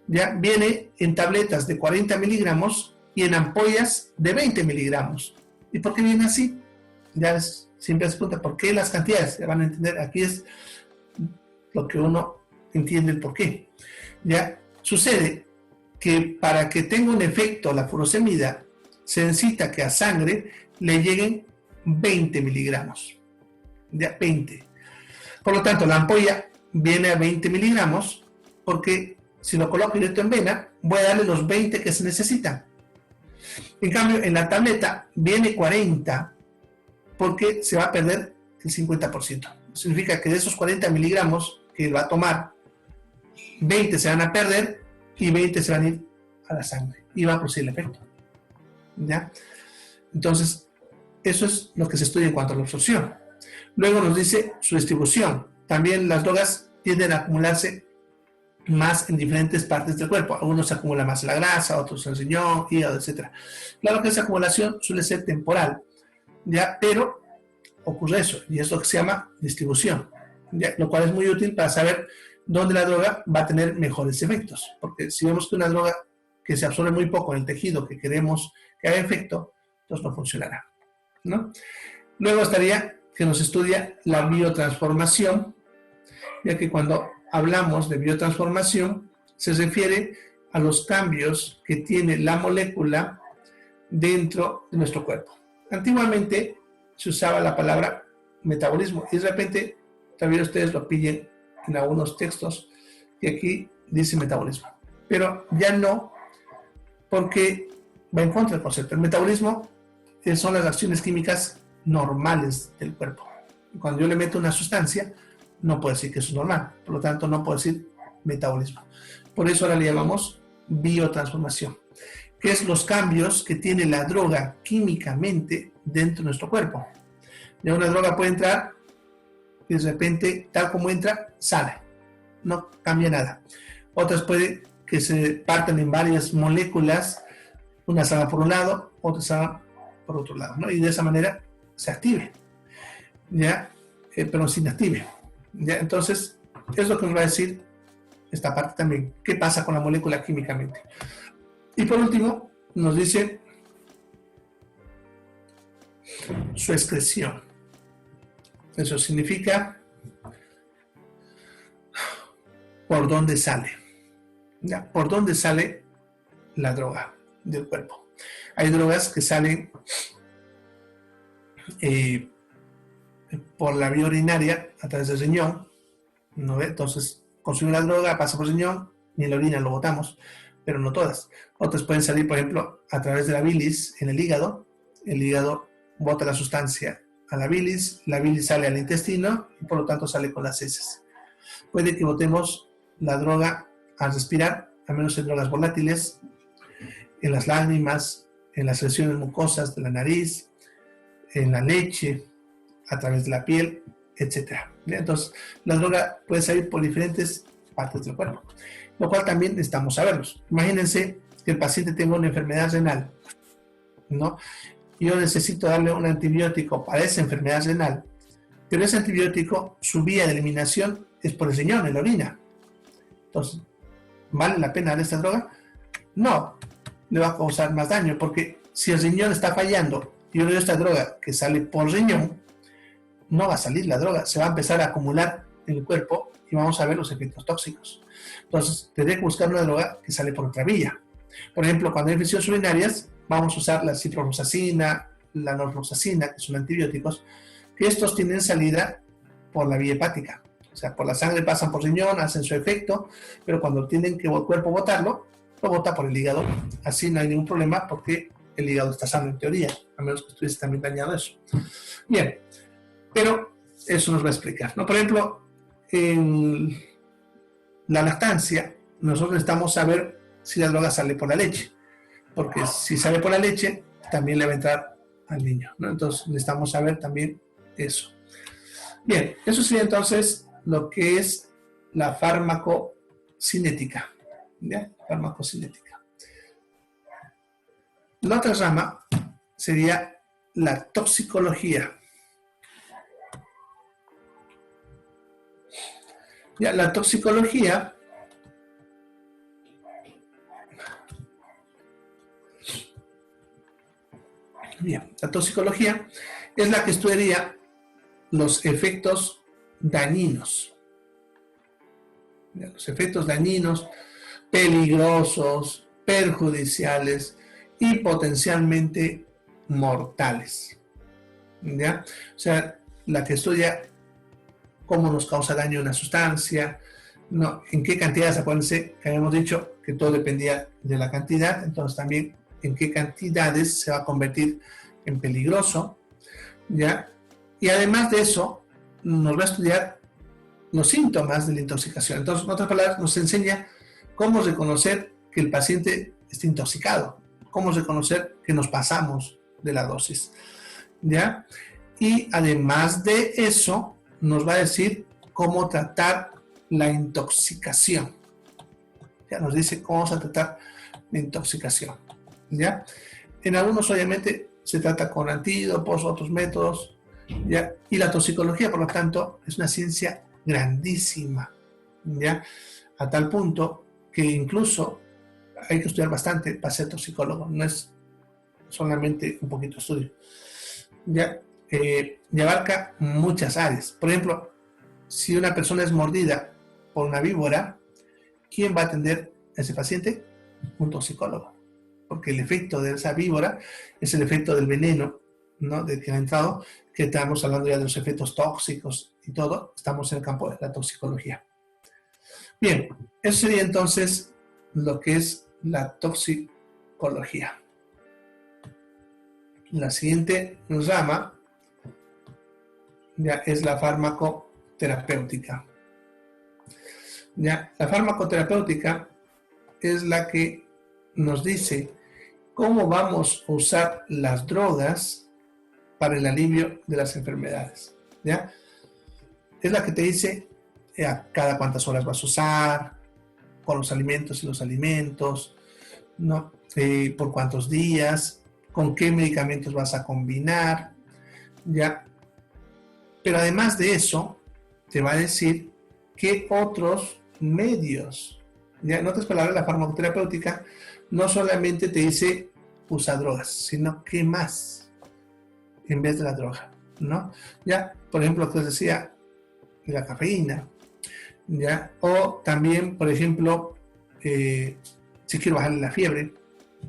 ya viene en tabletas de 40 miligramos y en ampollas de 20 miligramos. ¿Y por qué viene así? Ya siempre se pregunta, ¿por qué las cantidades? Ya van a entender, aquí es lo que uno entiende el por qué. Ya sucede que para que tenga un efecto la furosemida, se necesita que a sangre le lleguen 20 miligramos. Ya, 20. Por lo tanto, la ampolla viene a 20 miligramos porque si lo coloco directo en vena, voy a darle los 20 que se necesitan. En cambio, en la tableta viene 40 porque se va a perder el 50%. Significa que de esos 40 miligramos que va a tomar, 20 se van a perder y 20 se van a ir a la sangre y va a producir el efecto. ¿Ya? Entonces, eso es lo que se estudia en cuanto a la absorción. Luego nos dice su distribución. También las drogas tienden a acumularse más en diferentes partes del cuerpo. Algunos se acumula más en la grasa, otros en el riñón, hígado, etc. Claro que esa acumulación suele ser temporal, ¿ya? Pero ocurre eso, y es lo que se llama distribución, ¿ya? Lo cual es muy útil para saber dónde la droga va a tener mejores efectos. Porque si vemos que una droga que se absorbe muy poco en el tejido que queremos que haga efecto, entonces no funcionará, ¿no? Luego estaría que nos estudia la biotransformación, ya que cuando hablamos de biotransformación se refiere a los cambios que tiene la molécula dentro de nuestro cuerpo. Antiguamente se usaba la palabra metabolismo y de repente también ustedes lo pillen en algunos textos que aquí dice metabolismo, pero ya no, porque va en contra del concepto. El metabolismo son las acciones químicas normales del cuerpo. Cuando yo le meto una sustancia, no puedo decir que eso es normal, por lo tanto no puedo decir metabolismo. Por eso ahora le llamamos biotransformación, que es los cambios que tiene la droga químicamente dentro de nuestro cuerpo. Ya una droga puede entrar y de repente, tal como entra, sale, no cambia nada. Otras puede que se partan en varias moléculas, una salga por un lado, otra salga por otro lado, ¿no? Y de esa manera se active, ¿ya? Pero se inactive, ¿ya? Entonces, es lo que nos va a decir esta parte también. ¿Qué pasa con la molécula químicamente? Y por último, nos dice su excreción. Eso significa por dónde sale, ¿ya? Por dónde sale la droga del cuerpo. Hay drogas que salen por la vía urinaria a través del riñón, ¿no? Entonces, consumir la droga, pasa por el riñón, ni en la orina lo botamos, pero no todas. Otras pueden salir, por ejemplo, a través de la bilis en el hígado. El hígado bota la sustancia a la bilis sale al intestino y por lo tanto sale con las heces. Puede que botemos la droga al respirar, a menos en drogas volátiles, en las lágrimas, en las secreciones mucosas de la nariz, en la leche, a través de la piel, etc. Entonces, la droga puede salir por diferentes partes del cuerpo, lo cual también necesitamos saberlos. Imagínense que el paciente tenga una enfermedad renal, ¿no? Yo necesito darle un antibiótico para esa enfermedad renal, pero ese antibiótico, su vía de eliminación es por el riñón, en la orina. Entonces, ¿vale la pena darle esta droga? No, le va a causar más daño, porque si el riñón está fallando y yo le doy esta droga que sale por riñón, no va a salir la droga, se va a empezar a acumular en el cuerpo y vamos a ver los efectos tóxicos. Entonces, tendré que buscar una droga que sale por otra vía. Por ejemplo, cuando hay infecciones urinarias, vamos a usar la ciprofloxacina, la norfloxacina, que son antibióticos, que estos tienen salida por la vía hepática. O sea, por la sangre pasan por riñón, hacen su efecto, pero cuando tienen que el cuerpo botarlo, lo bota por el hígado. Así no hay ningún problema porque el hígado está sano en teoría, a menos que estuviese también dañado eso. Bien, pero eso nos va a explicar, ¿no? Por ejemplo, en la lactancia, nosotros necesitamos saber si la droga sale por la leche, porque si sale por la leche, también le va a entrar al niño, ¿no? Entonces necesitamos saber también eso. Bien, eso sería entonces lo que es la farmacocinética, ¿ya? Farmacocinética. La otra rama sería la toxicología. Ya, la toxicología la toxicología es la que estudiaría los efectos dañinos. Los efectos dañinos, peligrosos, perjudiciales y potencialmente mortales. ¿Ya? O sea, la que estudia cómo nos causa daño una sustancia, no, en qué cantidades, acuérdense que habíamos dicho que todo dependía de la cantidad, entonces también en qué cantidades se va a convertir en peligroso, ¿ya? Y además de eso, nos va a estudiar los síntomas de la intoxicación. Entonces, en otras palabras, nos enseña cómo reconocer que el paciente está intoxicado, cómo reconocer que nos pasamos de la dosis, ¿ya? Y además de eso, nos va a decir cómo tratar la intoxicación. Ya nos dice cómo vamos a tratar la intoxicación. ¿Ya? En algunos, obviamente, se trata con antídopos, otros métodos. ¿Ya? Y la toxicología, por lo tanto, es una ciencia grandísima. ¿Ya? A tal punto que incluso hay que estudiar bastante para ser toxicólogo. No es solamente un poquito de estudio. ¿Ya? Y abarca muchas áreas. Por ejemplo, si una persona es mordida por una víbora, ¿quién va a atender a ese paciente? Un toxicólogo. Porque el efecto de esa víbora es el efecto del veneno, ¿no? De que ha entrado, que estamos hablando ya de los efectos tóxicos y todo, estamos en el campo de la toxicología. Bien, eso sería entonces lo que es la toxicología. La siguiente rama ya es la farmacoterapéutica. Ya, la farmacoterapéutica es la que nos dice cómo vamos a usar las drogas para el alivio de las enfermedades. ¿Ya? Es la que te dice a cada cuántas horas vas a usar, con los alimentos y los alimentos, ¿no? Por cuántos días, con qué medicamentos vas a combinar, ¿ya? Pero además de eso, te va a decir qué otros medios, ¿ya? En otras palabras, la farmacoterapéutica no solamente te dice usa drogas, sino qué más en vez de la droga, ¿no? Ya, por ejemplo, lo que os decía, la cafeína, ¿ya? O también, por ejemplo, si quiero bajarle la fiebre,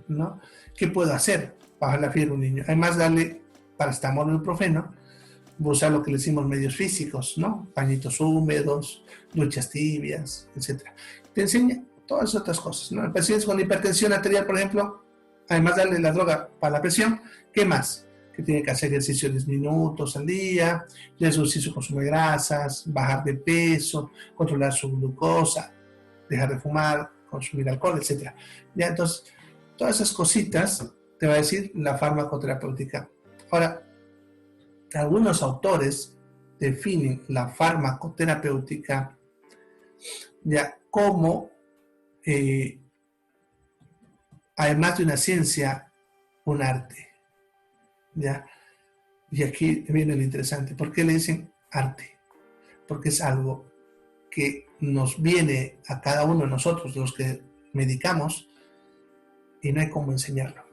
¿no? ¿Qué puedo hacer para bajar la fiebre a un niño? Además, darle paracetamol o ibuprofeno, usar lo que le decimos medios físicos, ¿no? Pañitos húmedos, duchas tibias, etc. Te enseña todas otras cosas, ¿no? Pacientes con hipertensión arterial, por ejemplo, además de darle la droga para la presión, ¿qué más? Que tiene que hacer ejercicio 10 minutos al día, reducir su consumo de grasas, bajar de peso, controlar su glucosa, dejar de fumar, consumir alcohol, etc. Ya, entonces, todas esas cositas te va a decir la farmacoterapéutica. Ahora, algunos autores definen la farmacoterapéutica ya como, además de una ciencia, un arte. ¿Ya? Y aquí viene lo interesante. ¿Por qué le dicen arte? Porque es algo que nos viene a cada uno de nosotros, los que medicamos, y no hay cómo enseñarlo.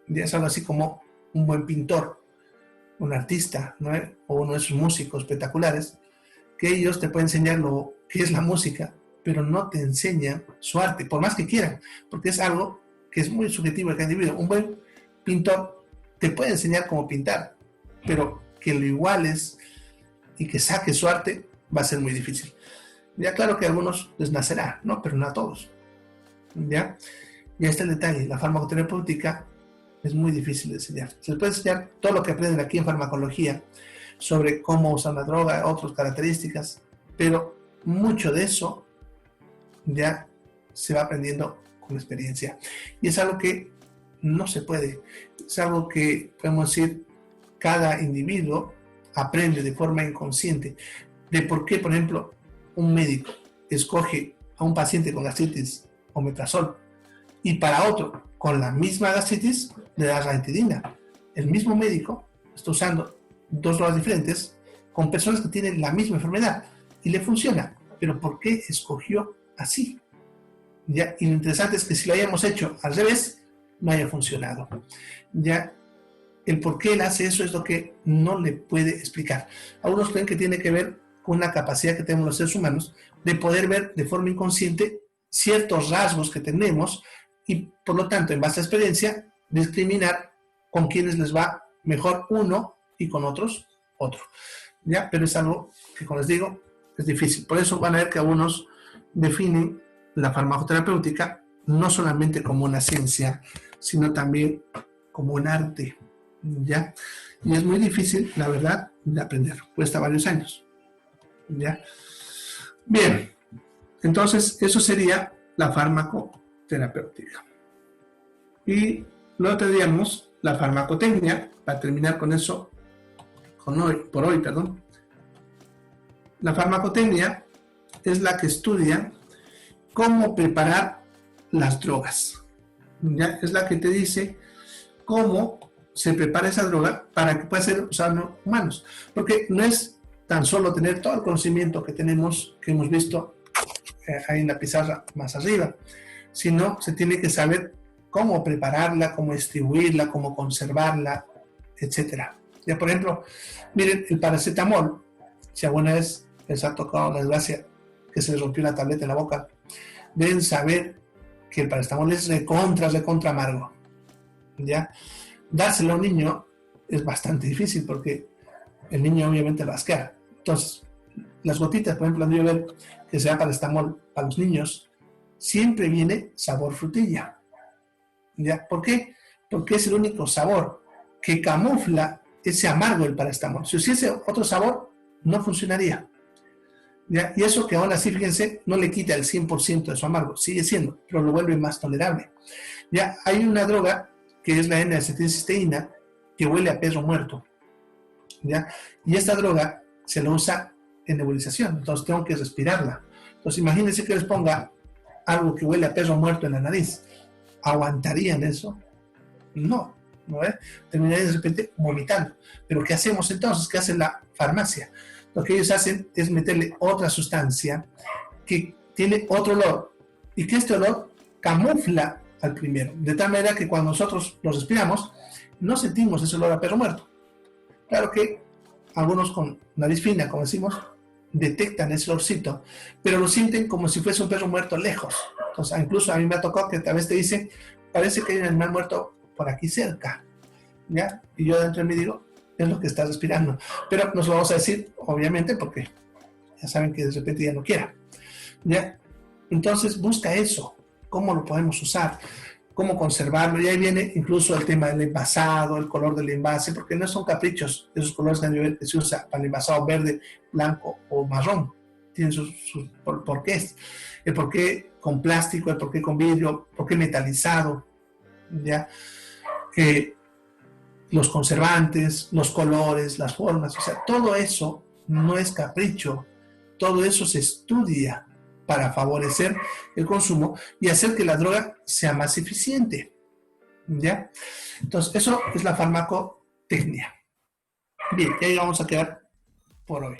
Ya es algo así como un buen pintor, un artista, ¿no? O uno de esos músicos espectaculares, que ellos te pueden enseñar lo que es la música, pero no te enseñan su arte, por más que quieran, porque es algo que es muy subjetivo de cada individuo. Un buen pintor te puede enseñar cómo pintar, pero que lo iguales y que saque su arte va a ser muy difícil. Ya claro que a algunos les nacerá, ¿no? Pero no a todos. ¿Ya? Y ahí está el detalle. La farmacoterapéutica es muy difícil de enseñar. Se les puede enseñar todo lo que aprenden aquí en farmacología sobre cómo usar la droga, otras características, pero mucho de eso ya se va aprendiendo con experiencia. Y es algo que no se puede. Es algo que, podemos decir, cada individuo aprende de forma inconsciente. De por qué, por ejemplo, un médico escoge a un paciente con gastritis omeprazol y para otro con la misma gastritis le da ranitidina. El mismo médico está usando dos drogas diferentes con personas que tienen la misma enfermedad y le funciona. Pero ¿por qué escogió así? ¿Ya? Y lo interesante es que si lo hayamos hecho al revés, no haya funcionado. Ya, el por qué él hace eso es lo que no le puede explicar. Algunos creen que tiene que ver con una capacidad que tenemos los seres humanos de poder ver de forma inconsciente ciertos rasgos que tenemos y, por lo tanto, en base a experiencia, discriminar con quienes les va mejor uno y con otros otro. ¿Ya? Pero es algo que, como les digo, es difícil. Por eso van a ver que algunos definen la farmacoterapéutica no solamente como una ciencia, sino también como un arte, ¿ya? Y es muy difícil, la verdad, de aprender. Cuesta varios años, ¿ya? Bien, entonces eso sería la farmacoterapéutica. Y luego tendríamos la farmacotecnia, para terminar con eso, por hoy. La farmacotecnia es la que estudia cómo preparar las drogas. ¿Ya? Es la que te dice cómo se prepara esa droga para que pueda ser usada en humanos. Porque no es tan solo tener todo el conocimiento que tenemos, que hemos visto ahí en la pizarra más arriba, sino se tiene que saber cómo prepararla, cómo distribuirla, cómo conservarla, etcétera. Ya, por ejemplo, miren, el paracetamol, si alguna vez les ha tocado la desgracia que se les rompió una tableta en la boca, deben saber que el paracetamol es recontra amargo, ¿ya? Dárselo a un niño es bastante difícil porque el niño obviamente lo va a asquear. Entonces, las gotitas, por ejemplo, cuando yo veo que sea paracetamol para los niños, siempre viene sabor frutilla. ¿Ya? ¿Por qué? Porque es el único sabor que camufla ese amargo del paracetamol. Si hubiese otro sabor, no funcionaría. ¿Ya? Y eso que aún así, fíjense, no le quita el 100% de su amargo, sigue siendo, pero lo vuelve más tolerable. ¿Ya? Hay una droga que es la N-acetilcisteína que huele a perro muerto. ¿Ya? Y esta droga se la usa en nebulización, entonces tengo que respirarla. Entonces imagínense que les ponga algo que huele a perro muerto en la nariz. ¿Aguantarían eso? No, ¿no ves? Terminarían de repente vomitando. Pero ¿qué hacemos entonces? ¿Qué hace la farmacia? Lo que ellos hacen es meterle otra sustancia que tiene otro olor y que este olor camufla al primero, de tal manera que cuando nosotros lo respiramos no sentimos ese olor a perro muerto. Claro que algunos con nariz fina, como decimos, detectan ese olorcito, pero lo sienten como si fuese un perro muerto lejos. Entonces, incluso a mí me ha tocado que tal vez te dicen, parece que hay un animal muerto por aquí cerca, ¿ya? Y yo dentro de mí digo, es lo que estás respirando. Pero nos lo vamos a decir, obviamente, porque ya saben que de repente ya no quiera, ¿ya? Entonces, busca eso, cómo lo podemos usar, cómo conservarlo, y ahí viene incluso el tema del envasado, el color del envase, porque no son caprichos esos colores que se usa para el envasado verde, blanco o marrón, tienen sus porqués, el porqué con plástico, el porqué con vidrio, el porqué metalizado, ¿ya? Los conservantes, los colores, las formas, o sea, todo eso no es capricho, todo eso se estudia para favorecer el consumo y hacer que la droga sea más eficiente, ¿ya? Entonces, eso es la farmacotecnia. Bien, y ahí vamos a quedar por hoy.